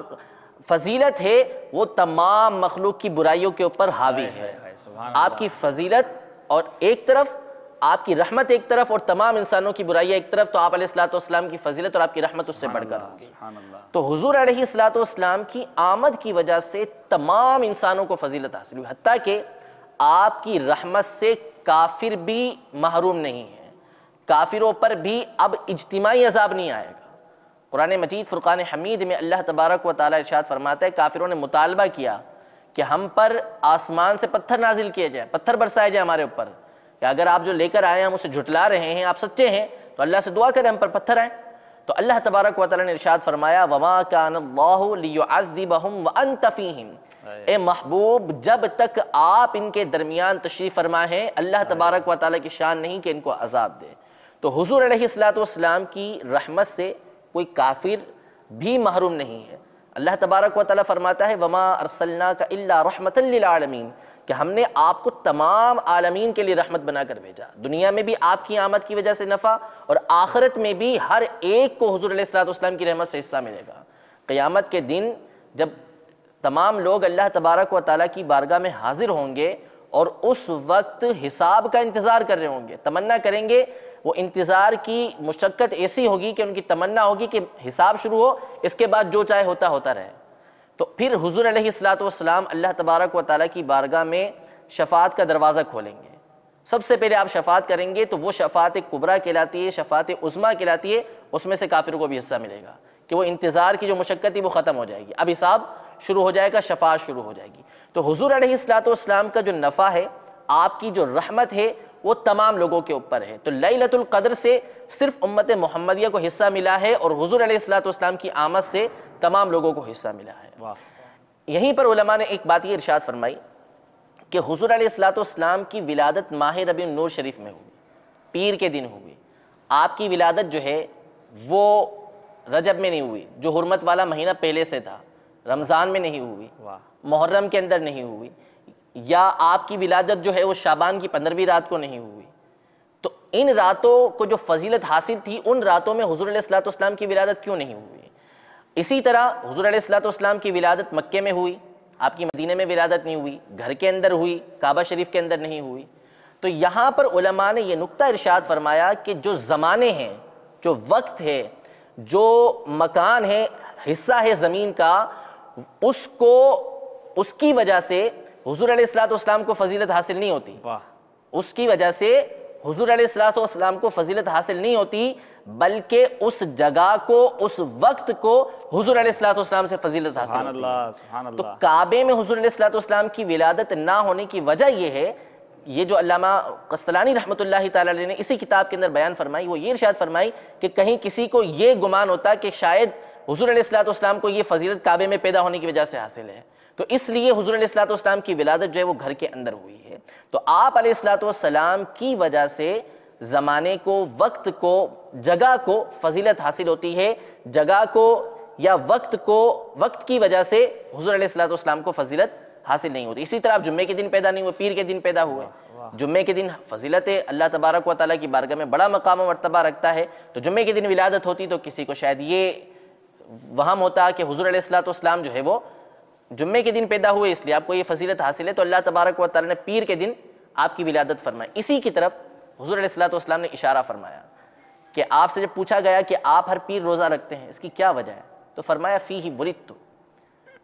فضیلت ہے وہ تمام مخلوق کی برائیوں کے اوپر حاوی ہے۔ آپ کی فضیلت اور ایک طرف، آپ کی رحمت ایک طرف، اور تمام انسانوں کی برائیاں ایک طرف، تو آپ علیہ السلام کی فضیلت اور آپ کی رحمت اس سے بڑھ کر ہوگی۔ تو حضور علیہ السلام کی آمد کی وجہ سے تمام انسانوں کو فضیلت حاصل ہوئی، حتیٰ کہ آپ کی رحمت سے کافر بھی محروم نہیں ہے، کافروں پر بھی اب اجتماعی عذاب نہیں آئے گا۔ قرآن مجید فرقان حمید میں اللہ تبارک و تعالیٰ ارشاد فرماتا ہے، کافروں نے مطالبہ کیا کہ ہم پر آسمان سے پتھر نازل کیے جائیں، پتھر برسائے جائیں ہمارے اوپر، کہ اگر آپ جو لے کر آئے ہیں ہم اسے جھٹلا رہے ہیں، آپ سچے ہیں تو اللہ سے دعا کریں ہم پر پتھر آئیں۔ تو اللہ تبارک و تعالیٰ نے ارشاد فرمایا وَمَا كَانَ اللَّهُ لِيُعَذِّبَهُمْ وَأَنْتَ فِيهِمْ، اے محبوب جب تک آپ ان کے درمیان تشریف فرما ہیں اللہ تبارک و تعالیٰ کی شان نہیں کہ ان کو عذاب دے۔ تو حضور علیہ السلام کی رحمت سے کوئی کافر بھی محروم نہیں ہے۔ اللہ تبارک و تعالیٰ فرماتا ہے وَمَا أَرْسَلْنَاكَ إِلَّا رَحْمَةً لِلْعَالَمِينَ، کہ ہم نے آپ کو تمام عالمین کے لیے رحمت بنا کر بھیجا، دنیا میں بھی آپ کی آمد کی وجہ سے نفع اور آخرت میں بھی ہر ایک کو حضور علیہ السلام کی رحمت سے حصہ ملے گا۔ قیامت کے دن جب تمام لوگ اللہ تبارک و تعالیٰ کی بارگاہ میں حاضر ہوں گے اور اس وقت حساب کا انتظار کر رہے ہوں گے، تمنا کریں گے، وہ انتظار کی مشقت ایسی ہوگی کہ ان کی تمنا ہوگی کہ حساب شروع ہو، اس کے بعد جو چاہے ہوتا رہے۔ تو پھر حضور علیہ السلام اللہ تبارک و تعالیٰ کی بارگاہ میں شفاعت کا دروازہ کھولیں گے۔ سب سے پہلے آپ شفاعت کریں گے تو وہ شفاعت کبریٰ کہلاتی ہے، شفاعت عظمیٰ کہلاتی ہے، اس میں سے کافروں کو بھی حصہ ملے گا کہ وہ انتظار کی جو مشقت تھی وہ ختم ہو جائے گی، اب حساب شروع ہو جائے گا، شفاعت شروع ہو جائے گی۔ تو حضور علیہ السلام کا جو نفع ہے، آپ کی جو رحمت ہے وہ تمام لوگوں کے اوپر ہے۔ تو لیلۃ القدر سے صرف امت محمدیہ کو حصہ ملا ہے اور حضور علیہ السلام کی آمد سے تمام لوگوں کو حصہ ملا ہے۔ یہیں پر علماء نے ایک بات یہ ارشاد فرمائی کہ حضور علیہ السلام کی ولادت ماہ ربیع النور شریف میں ہوئی، پیر کے دن ہوئی۔ آپ کی ولادت جو ہے وہ رجب میں نہیں ہوئی، جو حرمت والا مہینہ پہلے سے تھا، رمضان میں نہیں ہوئی، محرم کے اندر نہیں ہوئی، یا آپ کی ولادت جو ہے وہ شعبان کی 15ویں رات کو نہیں ہوئی۔ تو ان راتوں کو جو فضیلت حاصل تھی ان راتوں میں حضور علیہ السلام کی ولادت کیوں نہیں ہوئی؟ اسی طرح حضور علیہ السلام کی ولادت مکے میں ہوئی، آپ کی مدینے میں ولادت نہیں ہوئی، گھر کے اندر ہوئی، کعبہ شریف کے اندر نہیں ہوئی۔ تو یہاں پر علماء نے یہ نقطہ ارشاد فرمایا کہ جو زمانے ہیں، جو وقت ہے، جو مکان ہے، حصہ ہے زمین کا، اس کی وجہ سے حضور علیہ السلام کو فضیلت حاصل نہیں ہوتی، اس کی وجہ سے حضور علیہ السلام کو فضیلت حاصل نہیں ہوتی، بلکہ اس جگہ کو، اس وقت کو حضور علیہ السلام سے فضیلت حاصل ہوتی ہے۔ تو کعبے میں حضور علیہ السلام کی ولادت نہ ہونے کی وجہ یہ ہے، یہ جو علامہ قسطلانی رحمۃ اللہ تعالیٰ علیہ نے اسی کتاب کے اندر بیان فرمائی، وہ یہ ارشاد فرمائی کہ کہیں کسی کو یہ گمان ہوتا کہ شاید حضور علیہ السلام کو یہ فضیلت کعبے میں پیدا ہونے کی وجہ سے حاصل ہے، تو اس لیے حضور علیہ السلام کی ولادت جو ہے وہ گھر کے اندر ہوئی ہے۔ تو آپ علیہ السلام کی وجہ سے زمانے کو، وقت کو، جگہ کو فضیلت حاصل ہوتی ہے، جگہ کو یا وقت کو، وقت کی وجہ سے حضور علیہ السلام کو فضیلت حاصل نہیں ہوتی۔ اسی طرح آپ جمعے کے دن پیدا نہیں ہوئے، پیر کے دن پیدا ہوئے، جمعے کے دن فضیلت ہے، اللہ تبارک و تعالیٰ کی بارگاہ میں بڑا مقام و مرتبہ رکھتا ہے، تو جمعے کے دن ولادت ہوتی تو کسی کو شاید یہ وہم ہوتا کہ حضور علیہ السلام جو ہے وہ جمعے کے دن پیدا ہوئے اس لیے آپ کو یہ فضیلت حاصل ہے، تو اللہ تبارک و تعالیٰ نے پیر کے دن آپ کی ولادت فرمائی۔ اسی کی طرف حضور علیہ السلام نے اشارہ فرمایا کہ آپ سے جب پوچھا گیا کہ آپ ہر پیر روزہ رکھتے ہیں، اس کی کیا وجہ ہے، تو فرمایا فیہ ولدت،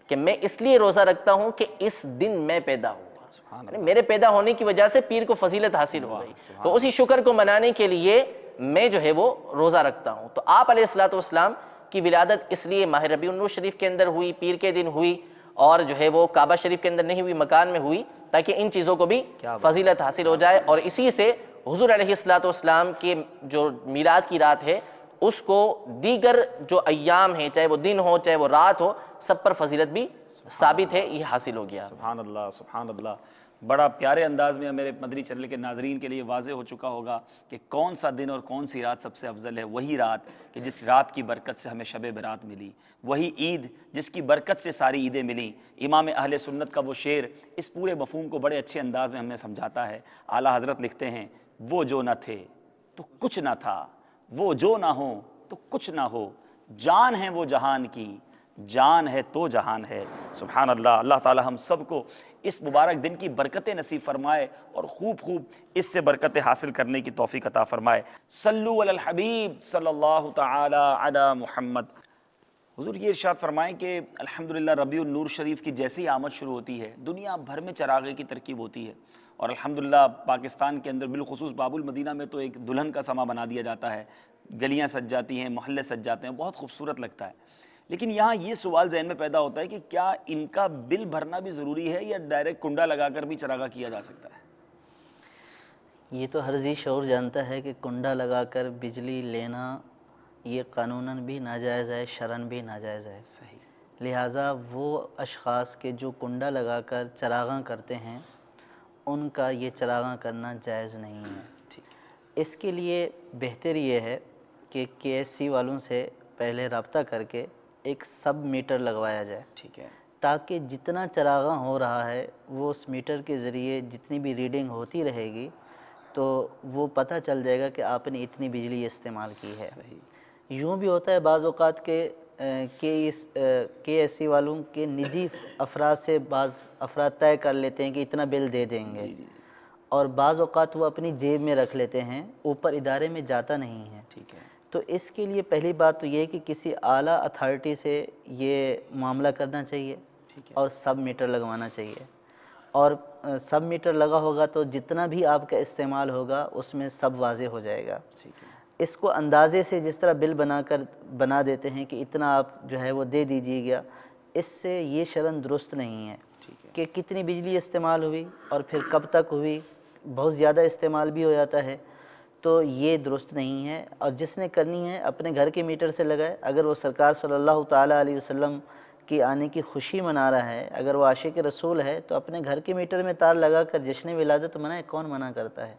کہ میں اس لیے روزہ رکھتا ہوں کہ اس دن میں پیدا ہوا، یعنی میرے پیدا ہونے کی وجہ سے پیر کو فضیلت حاصل ہو گئی، تو اسی شکر کو منانے کے لیے میں جو ہے وہ روزہ رکھتا ہوں۔ تو آپ علیہ السلام کی ولادت اس لیے ماہ ربیع النور شریف کے اندر ہوئی، پیر کے دن ہوئی، اور جو ہے وہ کعبہ شریف کے اندر نہیں ہوئی، مکان میں ہوئی، تاکہ ان چیزوں کو بھی فضیلت حاصل ہو جائے، اور اسی سے حضور علیہ السلام کے جو میلاد کی رات ہے اس کو دیگر جو ایام ہیں، چاہے وہ دن ہو چاہے وہ رات ہو، سب پر فضیلت بھی ثابت ہے، یہ حاصل ہو گیا۔ سبحان اللہ سبحان اللہ، بڑا پیارے انداز میں میرے مدنی چینل کے ناظرین کے لیے واضح ہو چکا ہوگا کہ کون سا دن اور کون سی رات سب سے افضل ہے۔ وہی رات کہ جس رات کی برکت سے ہمیں شب برات ملی، وہی عید جس کی برکت سے ساری عیدیں ملیں۔ امام اہل سنت کا وہ شعر اس پورے مفہوم کو بڑے اچھے انداز میں ہمیں سمجھاتا ہے۔ اعلیٰ حضرت لکھتے ہیں، وہ جو نہ تھے تو کچھ نہ تھا، وہ جو نہ ہو تو کچھ نہ ہو، جان ہے وہ جہان کی، جان ہے تو جہان ہے۔ سبحان اللہ، اللہ تعالی ہم سب کو اس مبارک دن کی برکتیں نصیب فرمائے اور خوب اس سے برکتیں حاصل کرنے کی توفیق عطا فرمائے۔ صلو علی الحبیب صلی اللہ تعالی علی محمد۔ حضور یہ ارشاد فرمائیں کہ الحمدللہ ربیع النور شریف کی جیسے ہی آمد شروع ہوتی ہے، دنیا بھر میں چراغے کی ترکیب ہوتی ہے، اور الحمدللہ پاکستان کے اندر بالخصوص باب المدینہ میں تو ایک دلہن کا سما بنا دیا جاتا ہے، گلیاں سج جاتی ہیں، محلے سج جاتے ہیں، بہت خوبصورت لگتا ہے۔ لیکن یہاں یہ سوال ذہن میں پیدا ہوتا ہے کہ کیا ان کا بل بھرنا بھی ضروری ہے یا ڈائریکٹ کنڈا لگا کر بھی چراغا کیا جا سکتا ہے؟ یہ تو ہر ذی شعور جانتا ہے کہ کنڈا لگا کر بجلی لینا یہ قانوناً بھی ناجائز ہے، شرعاً بھی ناجائز ہے۔ صحیح۔ لہٰذا وہ اشخاص کے جو کنڈا لگا کر چراغاں کرتے ہیں ان کا یہ چراغاں کرنا جائز نہیں ہے۔ اس کے لیے بہتر یہ ہے کہ KSC والوں سے پہلے رابطہ کر کے ایک سب میٹر لگوایا جائے، ٹھیک ہے، تاکہ جتنا چراغاں ہو رہا ہے وہ اس میٹر کے ذریعے جتنی بھی ریڈنگ ہوتی رہے گی تو وہ پتہ چل جائے گا کہ آپ نے اتنی بجلی استعمال کی ہے۔ یوں بھی ہوتا ہے بعض اوقات کے KSC والوں کے نجی افراد سے بعض افراد طے کر لیتے ہیں کہ اتنا بل دے دیں گے، اور بعض اوقات وہ اپنی جیب میں رکھ لیتے ہیں، اوپر ادارے میں جاتا نہیں ہے۔ ٹھیک ہے، تو اس کے لیے پہلی بات تو یہ ہے کہ کسی اعلیٰ اتھارٹی سے یہ معاملہ کرنا چاہیے اور سب میٹر لگوانا چاہیے، اور سب میٹر لگا ہوگا تو جتنا بھی آپ کا استعمال ہوگا اس میں سب واضح ہو جائے گا۔ اس کو اندازے سے جس طرح بل بنا دیتے ہیں کہ اتنا آپ جو ہے وہ دے دیجیے گا، اس سے یہ شرعاً درست نہیں ہے کہ کتنی بجلی استعمال ہوئی اور پھر کب تک ہوئی، بہت زیادہ استعمال بھی ہو جاتا ہے، تو یہ درست نہیں ہے۔ اور جس نے کرنی ہے اپنے گھر کے میٹر سے لگائے، اگر وہ سرکار صلی اللہ تعالیٰ علیہ وسلم کی آنے کی خوشی منا رہا ہے، اگر وہ عاشق رسول ہے تو اپنے گھر کے میٹر میں تار لگا کر جشن ولادت منائے، کون منع کرتا ہے؟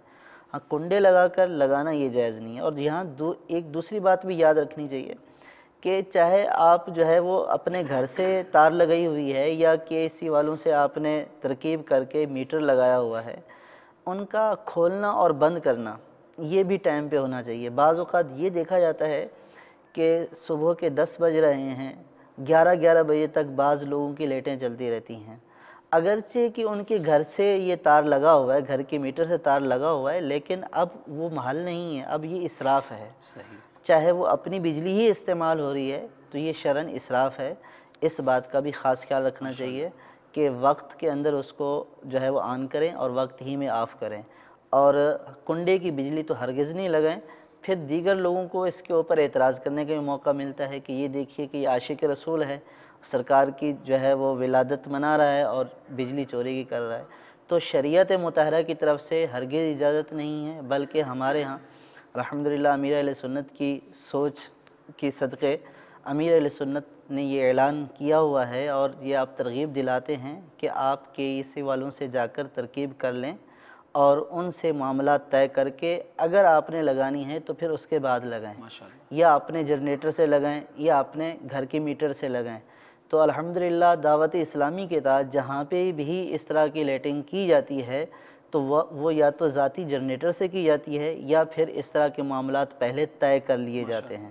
ہاں، کنڈے لگا کر لگانا یہ جائز نہیں ہے۔ اور یہاں ایک دوسری بات بھی یاد رکھنی چاہیے کہ چاہے آپ جو ہے وہ اپنے گھر سے تار لگائی ہوئی ہے یا KSC والوں سے آپ نے ترکیب کر کے میٹر لگایا ہوا ہے، ان کا کھولنا اور بند کرنا یہ بھی ٹائم پہ ہونا چاہیے۔ بعض اوقات یہ دیکھا جاتا ہے کہ صبح کے 10 بج رہے ہیں، 11 بجے تک بعض لوگوں کی لائٹیں چلتی رہتی ہیں، اگرچہ کہ ان کے گھر سے یہ تار لگا ہوا ہے، گھر کے میٹر سے تار لگا ہوا ہے، لیکن اب وہ محل نہیں ہے، اب یہ اسراف ہے۔ چاہے وہ اپنی بجلی ہی استعمال ہو رہی ہے تو یہ شرعاً اسراف ہے۔ اس بات کا بھی خاص خیال رکھنا چاہیے کہ وقت کے اندر اس کو جو ہے وہ آن کریں اور وقت ہی میں آف کریں، اور کنڈے کی بجلی تو ہرگز نہیں لگائیں۔ پھر دیگر لوگوں کو اس کے اوپر اعتراض کرنے کا بھی موقع ملتا ہے کہ یہ دیکھیے کہ یہ عاشق رسول ہے، سرکار کی جو ہے وہ ولادت منا رہا ہے اور بجلی چوری کی کر رہا ہے۔ تو شریعت مطہرہ کی طرف سے ہرگز اجازت نہیں ہے، بلکہ ہمارے ہاں الحمدللہ امیر اہل سنت کی سوچ کی صدقے امیر اہل سنت نے یہ اعلان کیا ہوا ہے، اور یہ آپ ترغیب دلاتے ہیں کہ آپ KSC والوں سے جا کر ترکیب کر لیں اور ان سے معاملات طے کر کے اگر آپ نے لگانی ہے تو پھر اس کے بعد لگائیں، یا اپنے جنریٹر سے لگائیں یا اپنے گھر کے میٹر سے لگائیں۔ تو الحمدللہ دعوت اسلامی کے تحت جہاں پہ بھی اس طرح کی لائٹنگ کی جاتی ہے تو وہ یا تو ذاتی جنریٹر سے کی جاتی ہے یا پھر اس طرح کے معاملات پہلے طے کر لیے جاتے ہیں۔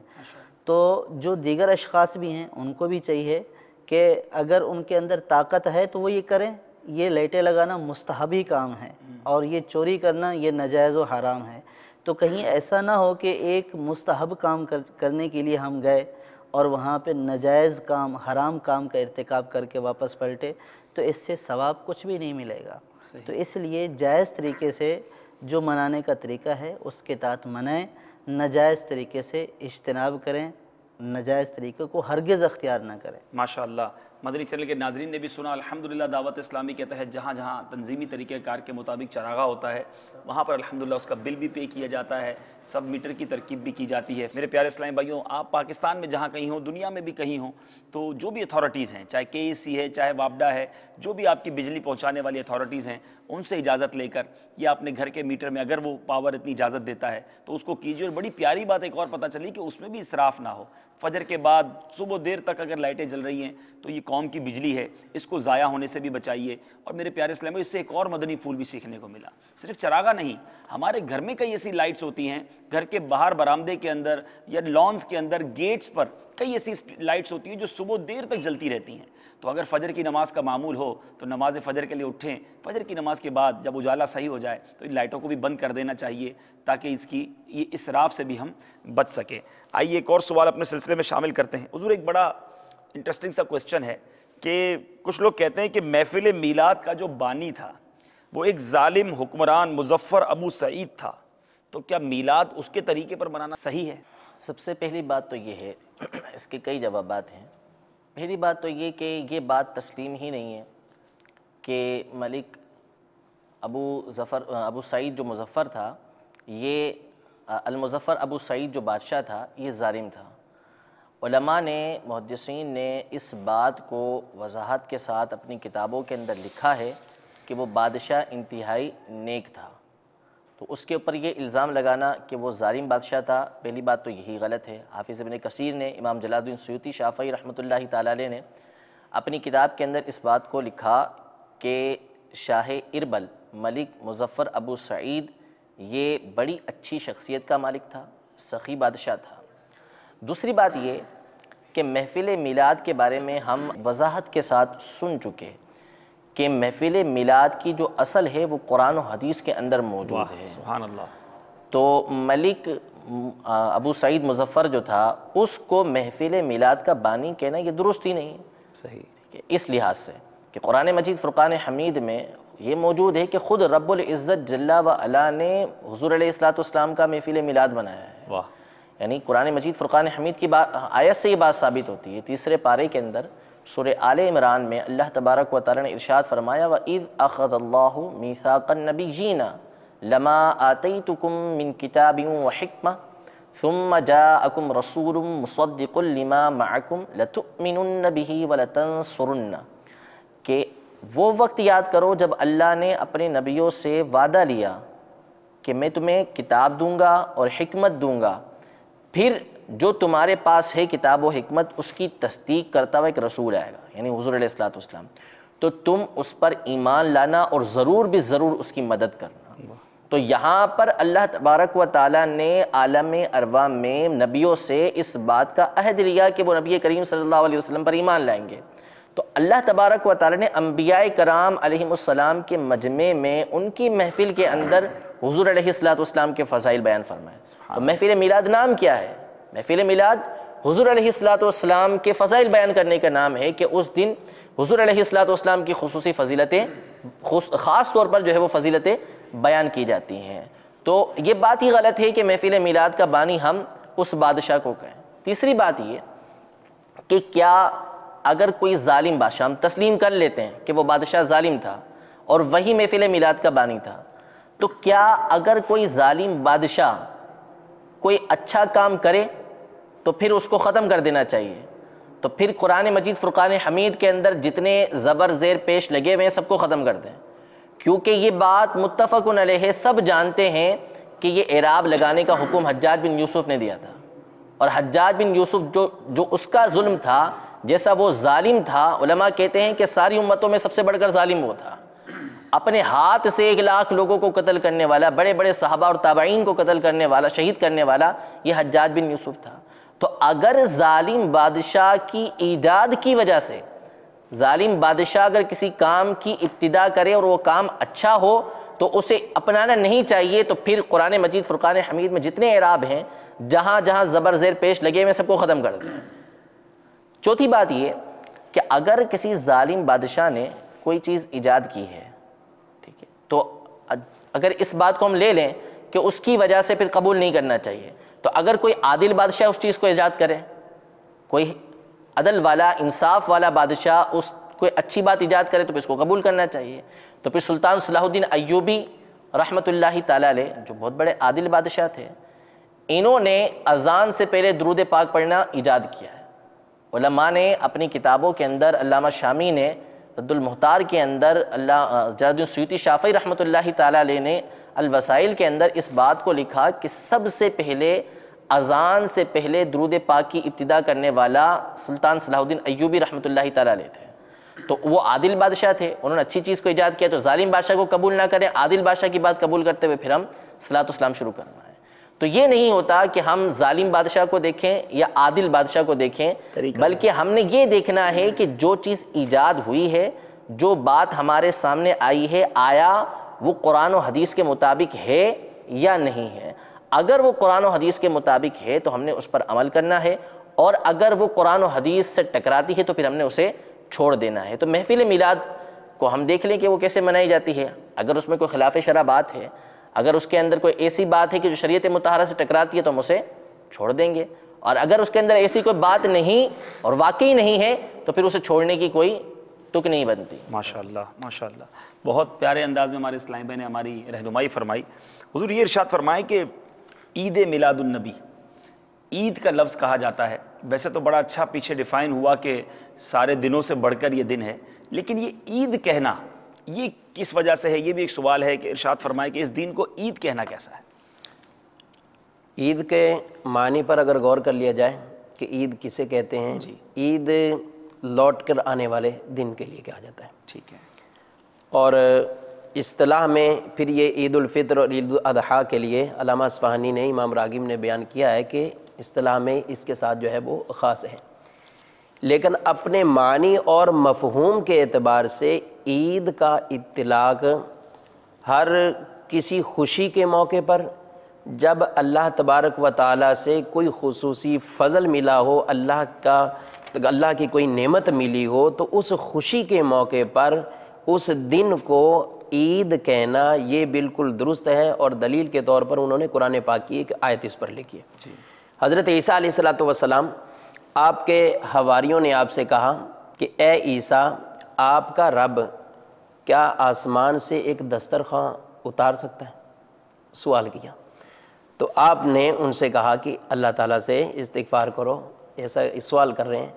تو جو دیگر اشخاص بھی ہیں ان کو بھی چاہیے کہ اگر ان کے اندر طاقت ہے تو وہ یہ کریں۔ یہ لائٹیں لگانا مستحبی کام ہے اور یہ چوری کرنا یہ ناجائز و حرام ہے۔ تو کہیں ایسا نہ ہو کہ ایک مستحب کام کرنے کے لیے ہم گئے اور وہاں پہ ناجائز کام، حرام کام کا ارتکاب کر کے واپس پلٹے، تو اس سے ثواب کچھ بھی نہیں ملے گا۔ تو اس لیے جائز طریقے سے جو منانے کا طریقہ ہے اس کے تحت منائیں، ناجائز طریقے سے اجتناب کریں، ناجائز طریقے کو ہرگز اختیار نہ کریں۔ ماشاءاللہ، مدنی چینل کے ناظرین نے بھی سنا الحمدللہ دعوت اسلامی کے تحت جہاں جہاں تنظیمی طریقہ کار کے مطابق چراغاں ہوتا ہے وہاں پر الحمدللہ اس کا بل بھی پے کیا جاتا ہے، سب میٹر کی ترکیب بھی کی جاتی ہے۔ میرے پیارے اسلامی بھائیوں، آپ پاکستان میں جہاں کہیں ہوں، دنیا میں بھی کہیں ہوں، تو جو بھی اتھارٹیز ہیں، چاہے KEC ہے، چاہے وابڈا ہے، جو بھی آپ کی بجلی پہنچانے والی اتھارٹیز ہیں، ان سے اجازت لے کر یا اپنے گھر کے میٹر میں اگر وہ پاور اتنی اجازت دیتا ہے تو اس کو کیجیے۔ اور بڑی پیاری بات ایک اور پتہ چلی کہ اس میں بھی اسراف نہ ہو۔ فجر کے بعد صبح دیر تک اگر لائٹیں جل رہی ہیں تو یہ قوم کی بجلی ہے، اس کو ضائع ہونے سے بھی بچائیے۔ اور میرے پیارے اسلامیوں، اس سے ایک اور مدنی پھول بھی سیکھنے کو ملا، صرف چراغاں نہیں، ہمارے گھر میں کئی ایسی لائٹس ہوتی ہیں، گھر کے باہر برآمدے کے اندر یا لانس کے اندر، گیٹس پر کئی ایسی لائٹس ہوتی ہیں جو صبح دیر تک جلتی رہتی ہیں۔ تو اگر فجر کی نماز کا معمول ہو تو نماز فجر کے لیے اٹھیں، فجر کی نماز کے بعد جب اجالا صحیح ہو جائے تو ان لائٹوں کو بھی بند کر دینا چاہیے تاکہ اس کی یہ اسراف سے بھی ہم بچ سکیں۔ آئیے ایک اور سوال اپنے سلسلے میں شامل کرتے ہیں۔ حضور، ایک بڑا انٹرسٹنگ سا کوسچن ہے کہ کچھ لوگ کہتے ہیں کہ محفل میلاد کا جو بانی تھا وہ ایک ظالم حکمران مظفر ابو سعید تھا، تو کیا میلاد اس کے طریقے پر منانا صحیح ہے؟ سب سے پہلی بات تو یہ ہے، اس کے کئی جوابات ہیں۔ پہلی بات تو یہ کہ یہ بات تسلیم ہی نہیں ہے کہ ملک ابو سعید جو مظفر تھا، یہ المظفر ابو سعید جو بادشاہ تھا، یہ ظالم تھا۔ علماء نے، محدثین نے اس بات کو وضاحت کے ساتھ اپنی کتابوں کے اندر لکھا ہے کہ وہ بادشاہ انتہائی نیک تھا۔ تو اس کے اوپر یہ الزام لگانا کہ وہ ظالم بادشاہ تھا، پہلی بات تو یہی غلط ہے۔ حافظ ابن کثیر نے، امام جلال الدین سیوطی شافعی رحمۃ اللہ تعالی علیہ نے اپنی کتاب کے اندر اس بات کو لکھا کہ شاہ اربل ملک مظفر ابو سعید یہ بڑی اچھی شخصیت کا مالک تھا، سخی بادشاہ تھا۔ دوسری بات یہ کہ محفل میلاد کے بارے میں ہم وضاحت کے ساتھ سن چکے کہ محفل میلاد کی جو اصل ہے وہ قرآن و حدیث کے اندر موجود ہے۔ سبحان اللہ۔ تو ملک ابو سعید مظفر جو تھا، اس کو محفل میلاد کا بانی کہنا یہ درست ہی نہیں ہے۔ صحیح۔ اس لحاظ سے کہ قرآن مجید فرقان حمید میں یہ موجود ہے کہ خود رب العزت جل و علا نے حضور علیہ السلام کا محفل میلاد بنایا ہے۔ واہ۔ یعنی قرآن مجید فرقان حمید کی آیت سے یہ بات ثابت ہوتی ہے۔ تیسرے پارے کے اندر سورہ آل عمران میں اللہ تبارک و تعالی نے ارشاد فرمایا وَإِذْ أَخَذَ اللَّهُ مِيثَاقَ النَّبِيِّينَ لَمَا آتَيْتُكُم مِّن كِتَابٍ وَحِكْمَةٍ ثُمَّ جَاءَكُمْ رَسُولٌ مُصَدِّقٌ لِّمَا مَعَكُمْ لَتُؤْمِنُنَّ بِهِ وَلَتَنصُرُنَّ، کہ وہ وقت یاد کرو جب اللہ نے اپنے نبیوں سے وعدہ لیا کہ میں تمہیں کتاب دوں گا اور حکمت دوں گا، پھر جو تمہارے پاس ہے کتاب و حکمت اس کی تصدیق کرتا ہوا ایک رسول آئے گا، یعنی حضور علیہ السلام، تو تم اس پر ایمان لانا اور ضرور بھی ضرور اس کی مدد کرنا۔ تو یہاں پر اللہ تبارک و تعالیٰ نے عالم ارواح میں نبیوں سے اس بات کا عہد لیا کہ وہ نبی کریم صلی اللہ علیہ وسلم پر ایمان لائیں گے۔ تو اللہ تبارک و تعالیٰ نے انبیاء کرام علیہم السلام کے مجمع میں ان کی محفل کے اندر حضور علیہ السلام کے فضائل بیان فرمائے۔ تو محفل میلاد نام کیا ہے؟ محفل میلاد حضور علیہ السلام کے فضائل بیان کرنے کا نام ہے کہ اس دن حضور علیہ السلام کی خصوصی فضیلتیں، خاص طور پر جو ہے وہ فضیلتیں بیان کی جاتی ہیں۔ تو یہ بات ہی غلط ہے کہ محفل میلاد کا بانی ہم اس بادشاہ کو کہیں۔ تیسری بات یہ کہ کیا اگر کوئی ظالم بادشاہ، ہم تسلیم کر لیتے ہیں کہ وہ بادشاہ ظالم تھا اور وہی محفل میلاد کا بانی تھا، تو کیا اگر کوئی ظالم بادشاہ کوئی اچھا کام کرے تو پھر اس کو ختم کر دینا چاہیے؟ تو پھر قرآن مجید فرقان حمید کے اندر جتنے زبر زیر پیش لگے ہوئے ہیں سب کو ختم کر دیں، کیونکہ یہ بات متفق علیہ سب جانتے ہیں کہ یہ اعراب لگانے کا حکم حجاج بن یوسف نے دیا تھا، اور حجاج بن یوسف جو اس کا ظلم تھا، جیسا وہ ظالم تھا، علماء کہتے ہیں کہ ساری امتوں میں سب سے بڑھ کر ظالم وہ تھا۔ اپنے ہاتھ سے 1 لاکھ لوگوں کو قتل کرنے والا، بڑے بڑے صحابہ اور تابعین کو قتل کرنے والا، شہید کرنے والا یہ حجاج بن یوسف تھا۔ تو اگر ظالم بادشاہ کی ایجاد کی وجہ سے، ظالم بادشاہ اگر کسی کام کی ابتدا کرے اور وہ کام اچھا ہو تو اسے اپنانا نہیں چاہیے، تو پھر قرآن مجید فرقان حمید میں جتنے اعراب ہیں جہاں جہاں زبر زیر پیش لگے ہوئے سب کو ختم کر دیں۔ چوتھی بات یہ کہ اگر کسی ظالم بادشاہ نے کوئی چیز ایجاد کی ہے، ٹھیک ہے، تو اگر اس بات کو ہم لے لیں کہ اس کی وجہ سے پھر قبول نہیں کرنا چاہیے، تو اگر کوئی عادل بادشاہ اس چیز کو ایجاد کرے کوئی عدل والا انصاف والا بادشاہ اس کوئی اچھی بات ایجاد کرے تو پھر اس کو قبول کرنا چاہیے۔ تو پھر سلطان صلاح الدین ایوبی رحمۃ اللہ تعالیٰ علیہ جو بہت بڑے عادل بادشاہ تھے، انہوں نے اذان سے پہلے درود پاک پڑھنا ایجاد کیا ہے۔ علماء نے اپنی کتابوں کے اندر، علامہ شامی نے رد المحتار کے اندر، جلال الدین سیوطی شافعی رحمۃ اللہ تعالیٰ علیہ نے الوسائل کے اندر اس بات کو لکھا کہ سب سے پہلے اذان سے پہلے درود پاک کی ابتدا کرنے والا سلطان صلاح الدین ایوبی رحمۃ اللہ تعالیٰ علیہ تھے۔ تو وہ عادل بادشاہ تھے، انہوں نے اچھی چیز کو ایجاد کیا، تو ظالم بادشاہ کو قبول نہ کریں، عادل بادشاہ کی بات قبول کرتے ہوئے پھر ہم صلاۃ والسلام شروع کرنا ہے۔ تو یہ نہیں ہوتا کہ ہم ظالم بادشاہ کو دیکھیں یا عادل بادشاہ کو دیکھیں، بلکہ ہم نے یہ دیکھنا ہے کہ جو چیز ایجاد ہوئی ہے، جو بات ہمارے سامنے آئی ہے، آیا وہ قرآن و حدیث کے مطابق ہے یا نہیں ہے۔ اگر وہ قرآن و حدیث کے مطابق ہے تو ہم نے اس پر عمل کرنا ہے، اور اگر وہ قرآن و حدیث سے ٹکراتی ہے تو پھر ہم نے اسے چھوڑ دینا ہے۔ تو محفل میلاد کو ہم دیکھ لیں کہ وہ کیسے منائی جاتی ہے۔ اگر اس میں کوئی خلاف شرع بات ہے، اگر اس کے اندر کوئی ایسی بات ہے کہ جو شریعت مطہرہ سے ٹکراتی ہے تو ہم اسے چھوڑ دیں گے، اور اگر اس کے اندر ایسی کوئی بات نہیں اور واقعی نہیں ہے تو پھر اسے چھوڑنے کی کوئی تک نہیں بنتی۔ ماشاءاللہ ماشاءاللہ، بہت پیارے انداز میں ہمارے اسلام بھائی نے ہماری رہنمائی فرمائی۔ حضور یہ ارشاد فرمائے کہ عید میلاد النبی، عید کا لفظ کہا جاتا ہے، ویسے تو بڑا اچھا پیچھے ڈیفائن ہوا کہ سارے دنوں سے بڑھ کر یہ دن ہے، لیکن یہ عید کہنا یہ کس وجہ سے ہے؟ یہ بھی ایک سوال ہے کہ ارشاد فرمائے کہ اس دن کو عید کہنا کیسا ہے؟ عید کے معنی پر اگر غور کر لیا جائے کہ عید کسے کہتے ہیں، عید لوٹ کر آنے والے دن کے لیے کہا جاتا ہے، ٹھیک ہے۔ اور اصطلاح میں پھر یہ عید الفطر اور عید الاضحیٰ کے لیے علامہ اصفہانی نے، امام راغب نے بیان کیا ہے کہ اصطلاح میں اس کے ساتھ جو ہے وہ خاص ہے، لیکن اپنے معنی اور مفہوم کے اعتبار سے عید کا اطلاق ہر کسی خوشی کے موقع پر، جب اللہ تبارک و تعالیٰ سے کوئی خصوصی فضل ملا ہو، اللہ کی کوئی نعمت ملی ہو، تو اس خوشی کے موقع پر اس دن کو عید کہنا یہ بالکل درست ہے، اور دلیل کے طور پر انہوں نے قرآن پاک کی ایک آیت اس پر لکھی ہے۔ حضرت عیسیٰ علیہ السلام، آپ کے حواریوں نے آپ سے کہا کہ اے عیسیٰ، آپ کا رب کیا آسمان سے ایک دسترخوان اتار سکتا ہے؟ سوال کیا۔ تو آپ نے ان سے کہا کہ اللہ تعالیٰ سے استغفار کرو، ایسا سوال کر رہے ہیں۔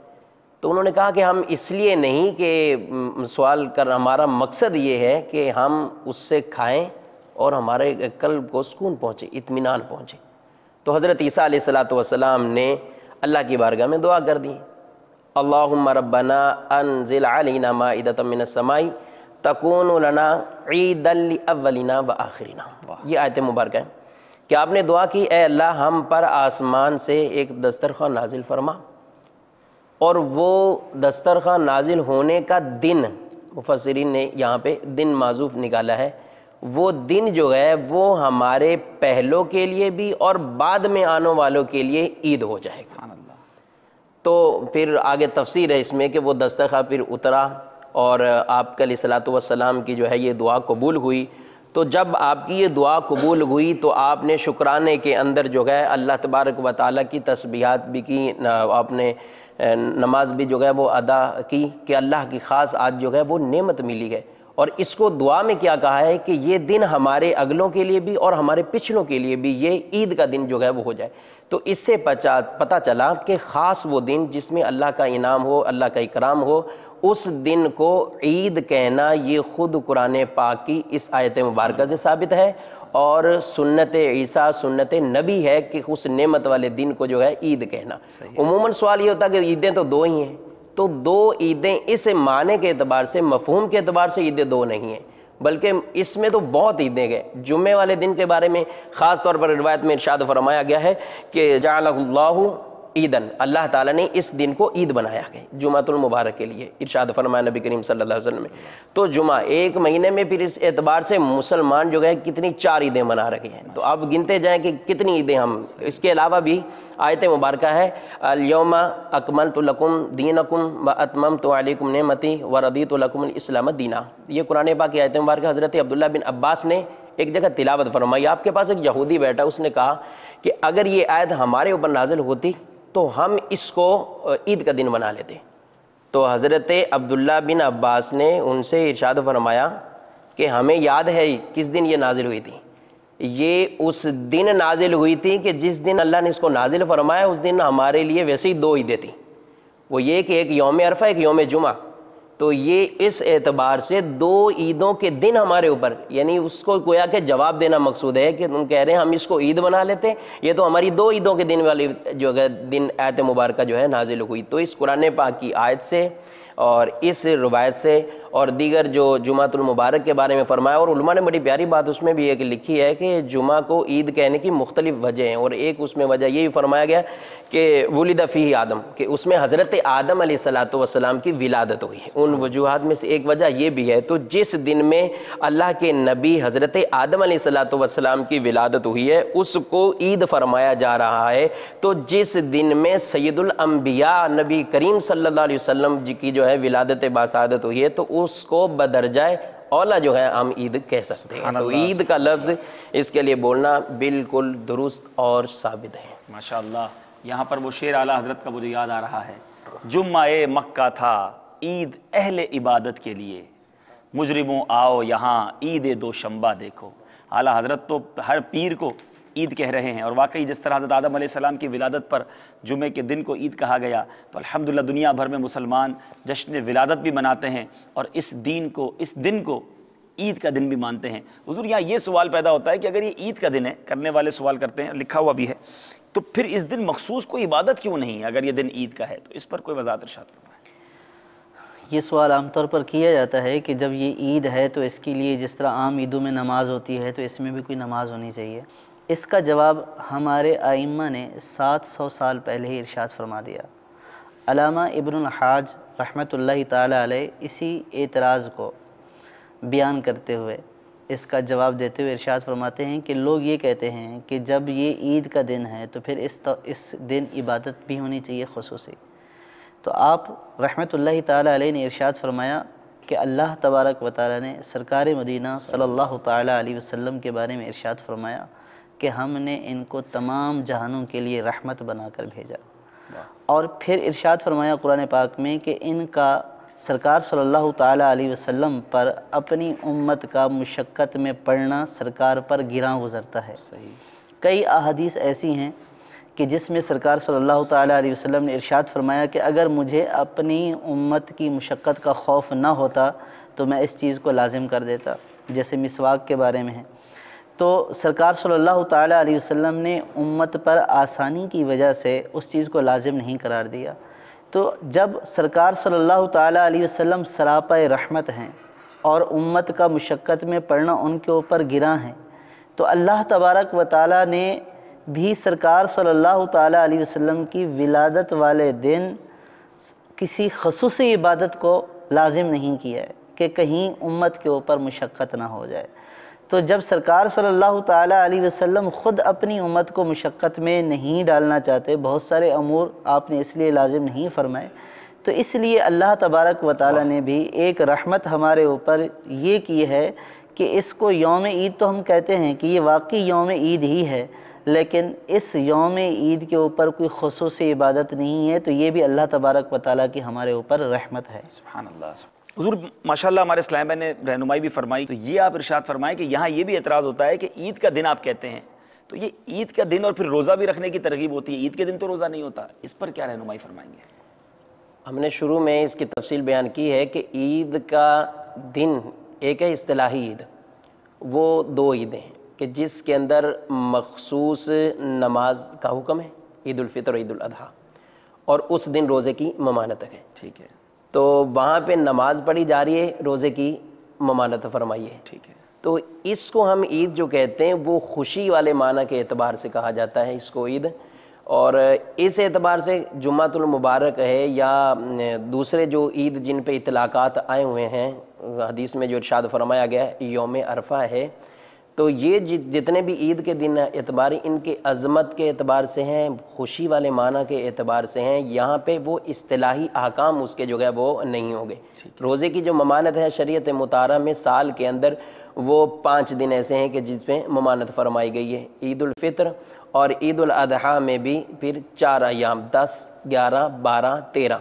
تو انہوں نے کہا کہ ہم اس لیے نہیں کہ سوال کر، ہمارا مقصد یہ ہے کہ ہم اس سے کھائیں اور ہمارے قلب کو سکون پہنچے، اطمینان پہنچے۔ تو حضرت عیسیٰ علیہ السلام نے اللہ کی بارگاہ میں دعا کر دی، اللہم ربنا انزل علینا مائدۃ من السماء تکون لنا عیدا لاولنا وآخرنا۔ یہ آیت مبارکہ ہے کہ آپ نے دعا کی، اے اللہ ہم پر آسمان سے ایک دسترخوان نازل فرما، اور وہ دسترخوان نازل ہونے کا دن، مفسرین نے یہاں پہ دن معذوف نکالا ہے، وہ دن جو ہے وہ ہمارے پہلوں کے لیے بھی اور بعد میں آنے والوں کے لیے عید ہو جائے گا۔ تو پھر آگے تفسیر ہے اس میں کہ وہ دسترخوان پھر اترا اور آپ کے علیہ الصلوۃ والسلام کی جو ہے یہ دعا قبول ہوئی۔ تو جب آپ کی یہ دعا قبول ہوئی تو آپ نے شکرانے کے اندر جو ہے اللہ تبارک و تعالیٰ کی تسبیحات بھی کی، آپ نے نماز بھی جو ہے وہ ادا کی کہ اللہ کی خاص آج جو ہے وہ نعمت ملی ہے، اور اس کو دعا میں کیا کہا ہے کہ یہ دن ہمارے اگلوں کے لیے بھی اور ہمارے پچھلوں کے لیے بھی یہ عید کا دن جو ہے وہ ہو جائے۔ تو اس سے پتہ چلا کہ خاص وہ دن جس میں اللہ کا انعام ہو، اللہ کا اکرام ہو، اس دن کو عید کہنا یہ خود قرآن پاک کی اس آیت مبارکہ سے ثابت ہے، اور سنت عیسیٰ سنت نبی ہے کہ اس نعمت والے دن کو جو ہے عید کہنا۔ عموماً سوال یہ ہوتا ہے کہ عیدیں تو دو ہی ہیں، تو دو عیدیں اس معنی کے اعتبار سے، مفہوم کے اعتبار سے عیدیں دو نہیں ہیں، بلکہ اس میں تو بہت عیدیں گئے۔ جمعے والے دن کے بارے میں خاص طور پر روایت میں ارشاد فرمایا گیا ہے کہ جعلہ اللہ عیدن، اللہ تعالیٰ نے اس دن کو عید بنایا ہے جمعۃ المبارک کے لیے، ارشاد فرمایا نبی کریم صلی اللہ علیہ وسلم نے۔ تو جمعہ ایک مہینے میں پھر اس اعتبار سے مسلمان جو ہے کتنی 4 عیدیں منا رکھے ہیں، تو آپ گنتے جائیں کہ کتنی عیدیں ہم۔ اس کے علاوہ بھی آیت مبارکہ ہے الیوم اکملت لکم دینکم واتممت علیکم نعمتی ورضیت لکم الاسلام دینا۔ یہ قرآن پاک کی آیت مبارکہ حضرت عبداللہ بن عباس نے ایک جگہ تلاوت فرمائی. آپ کے پاس ایک یہودی بیٹھا, اس نے کہا کہ اگر یہ آیت ہمارے اوپر نازل ہوتی تو ہم اس کو عید کا دن بنا لیتے. تو حضرت عبداللہ بن عباس نے ان سے ارشاد فرمایا کہ ہمیں یاد ہے کس دن یہ نازل ہوئی تھی. یہ اس دن نازل ہوئی تھی کہ جس دن اللہ نے اس کو نازل فرمایا اس دن ہمارے لیے ویسے ہی 2 عیدیں تھیں. وہ یہ کہ ایک یوم عرفہ ایک یوم جمعہ. تو یہ اس اعتبار سے 2 عیدوں کے دن ہمارے اوپر, یعنی اس کو گویا کہ جواب دینا مقصود ہے کہ تم کہہ رہے ہیں ہم اس کو عید بنا لیتے ہیں, یہ تو ہماری 2 عیدوں کے دن والی جو ہے دن آیت مبارکہ جو ہے نازل ہوئی. تو اس قرآن پاک کی آیت سے اور اس روایت سے اور دیگر جو جمعۃ المبارک کے بارے میں فرمایا, اور علماء نے بڑی پیاری بات اس میں بھی ایک لکھی ہے کہ جمعہ کو عید کہنے کی مختلف وجہ ہیں, اور ایک اس میں وجہ یہ بھی فرمایا گیا کہ ولد فیہ آدم, کہ اس میں حضرت آدم علیہ الصلوۃ والسلام کی ولادت ہوئی. ان وجوہات میں سے ایک وجہ یہ بھی ہے. تو جس دن میں اللہ کے نبی حضرت آدم علیہ الصلوۃ والسلام کی ولادت ہوئی ہے اس کو عید فرمایا جا رہا ہے. تو جس دن میں سید الانبیاء نبی کریم صلی اللہ علیہ وسلم جی کی جو ہے ولادت باسعادت ہوئی ہے تو اس کو بدرجہ اولا جو ہے ہم عید کہہ سکتے ہیں. تو عید کا لفظ اس کے لیے بولنا بالکل درست اور ثابت ہے. ماشاءاللہ. یہاں پر وہ شعر اعلیٰ حضرت کا مجھے یاد آ رہا ہے, جمعہ مکہ تھا عید اہل عبادت کے لیے, مجرموں آؤ یہاں عید دوشنبہ دیکھو. اعلیٰ حضرت تو ہر پیر کو عید کہہ رہے ہیں, اور واقعی جس طرح حضرت آدم علیہ السلام کی ولادت پر جمعے کے دن کو عید کہا گیا, تو الحمدللہ دنیا بھر میں مسلمان جشن ولادت بھی مناتے ہیں اور اس دن کو عید کا دن بھی مانتے ہیں. حضور یہاں یہ سوال پیدا ہوتا ہے کہ اگر یہ عید کا دن ہے, کرنے والے سوال کرتے ہیں, لکھا ہوا بھی ہے, تو پھر اس دن مخصوص کوئی عبادت کیوں نہیں ہے اگر یہ دن عید کا ہے؟ تو اس پر کوئی وضاحت ارشاد فرمائیں. یہ سوال عام طور پر کیا جاتا ہے کہ جب یہ عید ہے تو اس کے لیے جس طرح عام عیدوں میں نماز ہوتی ہے تو اس میں بھی کوئی نماز ہونی چاہیے. اس کا جواب ہمارے ائمہ نے 700 سال پہلے ہی ارشاد فرما دیا. علامہ ابن الحاج رحمۃ اللہ تعالی علیہ اسی اعتراض کو بیان کرتے ہوئے, اس کا جواب دیتے ہوئے ارشاد فرماتے ہیں کہ لوگ یہ کہتے ہیں کہ جب یہ عید کا دن ہے تو پھر اس دن عبادت بھی ہونی چاہیے خصوصی. تو آپ رحمۃ اللہ تعالی علیہ نے ارشاد فرمایا کہ اللہ تبارک و تعالی نے سرکار مدینہ صلی اللہ تعالی علیہ وسلم کے بارے میں ارشاد فرمایا کہ ہم نے ان کو تمام جہانوں کے لیے رحمت بنا کر بھیجا. اور پھر ارشاد فرمایا قرآن پاک میں کہ ان کا سرکار صلی اللہ تعالی علیہ وسلم پر اپنی امت کا مشقت میں پڑنا سرکار پر گراں گزرتا ہے. کئی احادیث ایسی ہیں کہ جس میں سرکار صلی اللہ تعالی علیہ وسلم نے ارشاد فرمایا کہ اگر مجھے اپنی امت کی مشقت کا خوف نہ ہوتا تو میں اس چیز کو لازم کر دیتا, جیسے مسواک کے بارے میں ہے. تو سرکار صلی اللہ تعالی علیہ وسلم نے امت پر آسانی کی وجہ سے اس چیز کو لازم نہیں قرار دیا. تو جب سرکار صلی اللہ تعالی علیہ وسلم سراپا رحمت ہیں اور امت کا مشقت میں پڑنا ان کے اوپر گراں ہیں, تو اللہ تبارک و تعالی نے بھی سرکار صلی اللہ تعالی علیہ وسلم کی ولادت والے دن کسی خصوصی عبادت کو لازم نہیں کیا ہے کہ کہیں امت کے اوپر مشقت نہ ہو جائے. تو جب سرکار صلی اللہ تعالی علیہ وسلم خود اپنی امت کو مشقت میں نہیں ڈالنا چاہتے, بہت سارے امور آپ نے اس لیے لازم نہیں فرمائے, تو اس لیے اللہ تبارک و تعالی نے بھی ایک رحمت ہمارے اوپر یہ کی ہے کہ اس کو یوم عید تو ہم کہتے ہیں کہ یہ واقعی یوم عید ہی ہے, لیکن اس یوم عید کے اوپر کوئی خصوصی عبادت نہیں ہے. تو یہ بھی اللہ تبارک و تعالیٰ کی ہمارے اوپر رحمت ہے. سبحان اللہ. حضور ماشاءاللہ ہمارے اسلام بھائی نے رہنمائی بھی فرمائی. تو یہ آپ ارشاد فرمائیں کہ یہاں یہ بھی اعتراض ہوتا ہے کہ عید کا دن آپ کہتے ہیں, تو یہ عید کا دن اور پھر روزہ بھی رکھنے کی ترغیب ہوتی ہے, عید کے دن تو روزہ نہیں ہوتا, اس پر کیا رہنمائی فرمائیں گے؟ ہم نے شروع میں اس کی تفصیل بیان کی ہے کہ عید کا دن ایک ہے اصطلاحی عید, وہ 2 عیدیں ہیں کہ جس کے اندر مخصوص نماز کا حکم ہے, عید الفطر اور عید الاضحیٰ, اور اس دن روزے کی ممانت ہے. ٹھیک ہے. تو وہاں پہ نماز پڑھی جا رہی ہے, روزے کی ممانت فرمائی ہے. ٹھیک ہے. تو اس کو ہم عید جو کہتے ہیں وہ خوشی والے معنی کے اعتبار سے کہا جاتا ہے اس کو عید, اور اس اعتبار سے جمعۃ المبارک ہے یا دوسرے جو عید جن پہ اطلاقات آئے ہوئے ہیں, حدیث میں جو ارشاد فرمایا گیا ہے یوم عرفہ ہے, تو یہ جتنے بھی عید کے دن اعتبار ان کے عظمت کے اعتبار سے ہیں، خوشی والے معنی کے اعتبار سے ہیں، یہاں پہ وہ اصطلاحی احکام اس کے جو ہے وہ نہیں ہوں گے۔ روزے کی جو ممانت ہے شریعت مطہرہ میں سال کے اندر وہ 5 دن ایسے ہیں کہ جس پہ ممانت فرمائی گئی ہے۔ عید الفطر اور عید الاضحیٰ میں بھی پھر 4 ایام 10، 11، 12، 13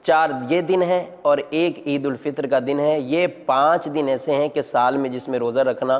4 یہ دن ہیں اور ایک عید الفطر کا دن ہے۔ یہ 5 دن ایسے ہیں کہ سال میں جس میں روزہ رکھنا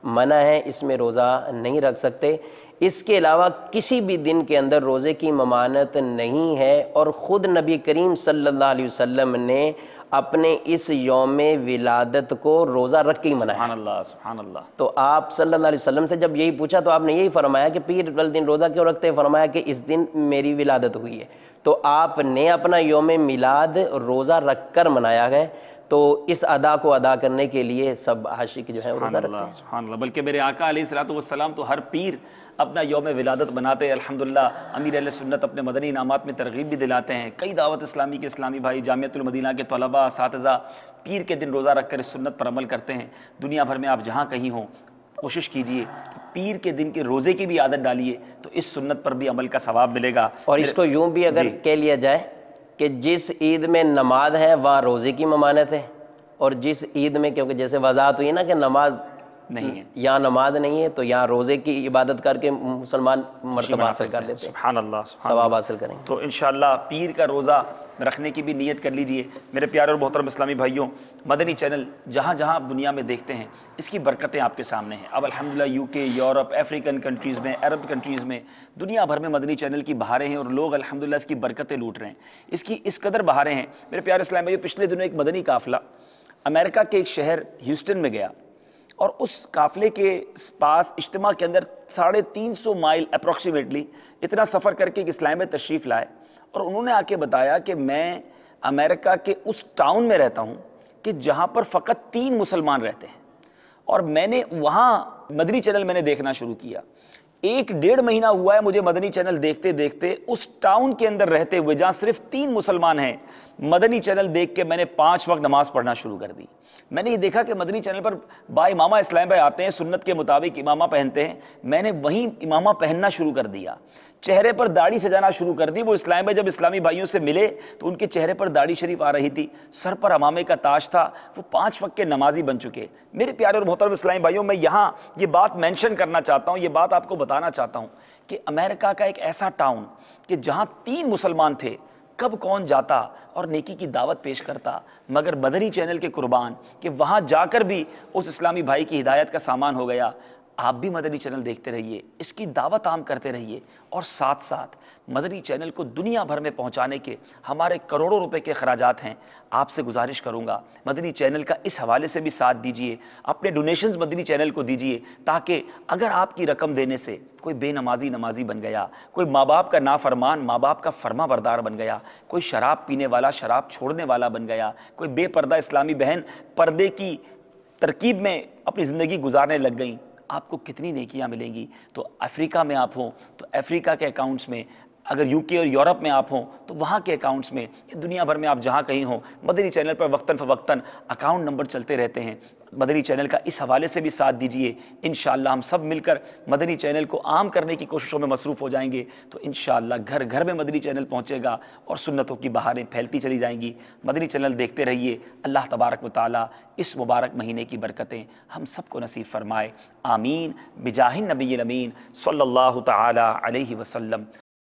منع ہے، اس میں روزہ نہیں رکھ سکتے۔ اس کے علاوہ کسی بھی دن کے اندر روزے کی ممانت نہیں ہے، اور خود نبی کریم صلی اللہ علیہ وسلم نے اپنے اس یوم ولادت کو روزہ رکھ کے ہی منایا۔ سبحان اللہ، سبحان اللہ۔ تو آپ صلی اللہ علیہ وسلم سے جب یہی پوچھا تو آپ نے یہی فرمایا کہ پیر والے دن روزہ کیوں رکھتے ہیں؟ فرمایا کہ اس دن میری ولادت ہوئی ہے۔ تو آپ نے اپنا یوم میلاد روزہ رکھ کر منایا ہے، تو اس ادا کو ادا کرنے کے لیے سب عاشق جو ہیں روزہ رکھتے ہیں۔ سبحان اللہ۔ بلکہ میرے آقا علیہ الصلوۃ والسلام تو ہر پیر اپنا یوم ولادت مناتے ہیں۔ الحمدللہ امیر اہل سنت اپنے مدنی انعامات میں ترغیب بھی دلاتے ہیں۔ کئی دعوت اسلامی کے اسلامی بھائی، جامعۃ المدینہ کے طلباء، اساتذہ پیر کے دن روزہ رکھ کر اس سنت پر عمل کرتے ہیں۔ دنیا بھر میں آپ جہاں کہیں ہوں کوشش کیجئے کہ پیر کے دن کے روزے کی بھی عادت ڈالیے، تو اس سنت پر بھی عمل کا ثواب ملے گا۔ اور اس کو یوں بھی اگر کہہ لیا جائے کہ جس عید میں نماز ہے وہاں روزے کی ممانت ہے، اور جس عید میں کیونکہ جیسے وضاحت ہوئی نا کہ نماز نہیں ہے، یہاں نماز نہیں ہے، تو یہاں روزے کی عبادت کر کے مسلمان مرتبہ حاصل کر لیتے ہیں، سبحان اللہ، سبحان ثواب حاصل کریں گے۔ تو انشاءاللہ پیر کا روزہ رکھنے کی بھی نیت کر لیجئے۔ میرے پیارے اور محترم اسلامی بھائیوں، مدنی چینل جہاں جہاں آپ دنیا میں دیکھتے ہیں اس کی برکتیں آپ کے سامنے ہیں۔ اب الحمدللہ UK، یورپ، افریقن کنٹریز میں، عرب کنٹریز میں، دنیا بھر میں مدنی چینل کی بہاریں ہیں، اور لوگ الحمدللہ اس کی برکتیں لوٹ رہے ہیں۔ اس قدر بہاریں ہیں میرے پیارے اسلامی بھائیوں، پچھلے دنوں ایک مدنی قافلہ امریکہ کے ایک شہر ہیوسٹن میں گیا، اور اس قافلے کے پاس اجتماع کے اندر 350 مائل اپروکسیمیٹلی اتنا سفر کر کے ایک اسلام میں تشریف لائے، اور انہوں نے آ کے بتایا کہ میں امریکہ کے اس ٹاؤن میں رہتا ہوں کہ جہاں پر فقط 3 مسلمان رہتے ہیں، اور میں نے وہاں مدنی چینل میں نے دیکھنا شروع کیا۔ 1-1.5 مہینہ ہوا ہے مجھے مدنی چینل دیکھتے دیکھتے، اس ٹاؤن کے اندر رہتے ہوئے جہاں صرف 3 مسلمان ہیں، مدنی چینل دیکھ کے میں نے 5 وقت نماز پڑھنا شروع کر دی۔ میں نے یہ دیکھا کہ مدنی چینل پر با امامہ اسلام بھائی آتے ہیں، سنت کے مطابق امامہ پہنتے ہیں، میں نے وہیں امامہ پہننا شروع کر دیا، چہرے پر داڑھی سجانا شروع کر دی۔ وہ اسلام بھائی جب اسلامی بھائیوں سے ملے تو ان کے چہرے پر داڑھی شریف آ رہی تھی، سر پر امامے کا تاج تھا، وہ 5 وقت کے نمازی بن چکے۔ میرے پیارے اور محترم اسلامی بھائیوں، میں یہاں یہ بات مینشن کرنا چاہتا ہوں، یہ بات آپ کو بتانا چاہتا ہوں کہ امریکہ کا ایک ایسا ٹاؤن کہ جہاں 3 مسلمان تھے، کب کون جاتا اور نیکی کی دعوت پیش کرتا، مگر مدنی چینل کے قربان کہ وہاں جا کر بھی اس اسلامی بھائی کی ہدایت کا سامان ہو گیا۔ آپ بھی مدنی چینل دیکھتے رہیے، اس کی دعوت عام کرتے رہیے، اور ساتھ ساتھ مدنی چینل کو دنیا بھر میں پہنچانے کے ہمارے کروڑوں روپے کے اخراجات ہیں۔ آپ سے گزارش کروں گا مدنی چینل کا اس حوالے سے بھی ساتھ دیجئے، اپنے ڈونیشنز مدنی چینل کو دیجئے، تاکہ اگر آپ کی رقم دینے سے کوئی بے نمازی بن گیا، کوئی ماں باپ کا نافرمان ماں باپ کا فرما بردار بن گیا، کوئی شراب پینے والا شراب چھوڑنے والا بن گیا، کوئی بے پردہ اسلامی بہن پردے کی ترکیب میں اپنی زندگی گزارنے لگ گئیں، آپ کو کتنی نیکیاں ملیں گی۔ تو افریقہ میں آپ ہوں تو افریقہ کے اکاؤنٹس میں، اگر UK اور یورپ میں آپ ہوں تو وہاں کے اکاؤنٹس میں، دنیا بھر میں آپ جہاں کہیں ہوں، مدنی چینل پر وقتاً فوقتاً اکاؤنٹ نمبر چلتے رہتے ہیں۔ مدنی چینل کا اس حوالے سے بھی ساتھ دیجئے، انشاءاللہ ہم سب مل کر مدنی چینل کو عام کرنے کی کوششوں میں مصروف ہو جائیں گے، تو انشاءاللہ گھر گھر میں مدنی چینل پہنچے گا اور سنتوں کی بہاریں پھیلتی چلی جائیں گی۔ مدنی چینل دیکھتے رہیے۔ اللہ تبارک و تعالیٰ اس مبارک مہینے کی برکتیں ہم سب کو نصیب فرمائے، آمین، بجاہ النبی الامین صلی اللہ تعالی علیہ وسلم۔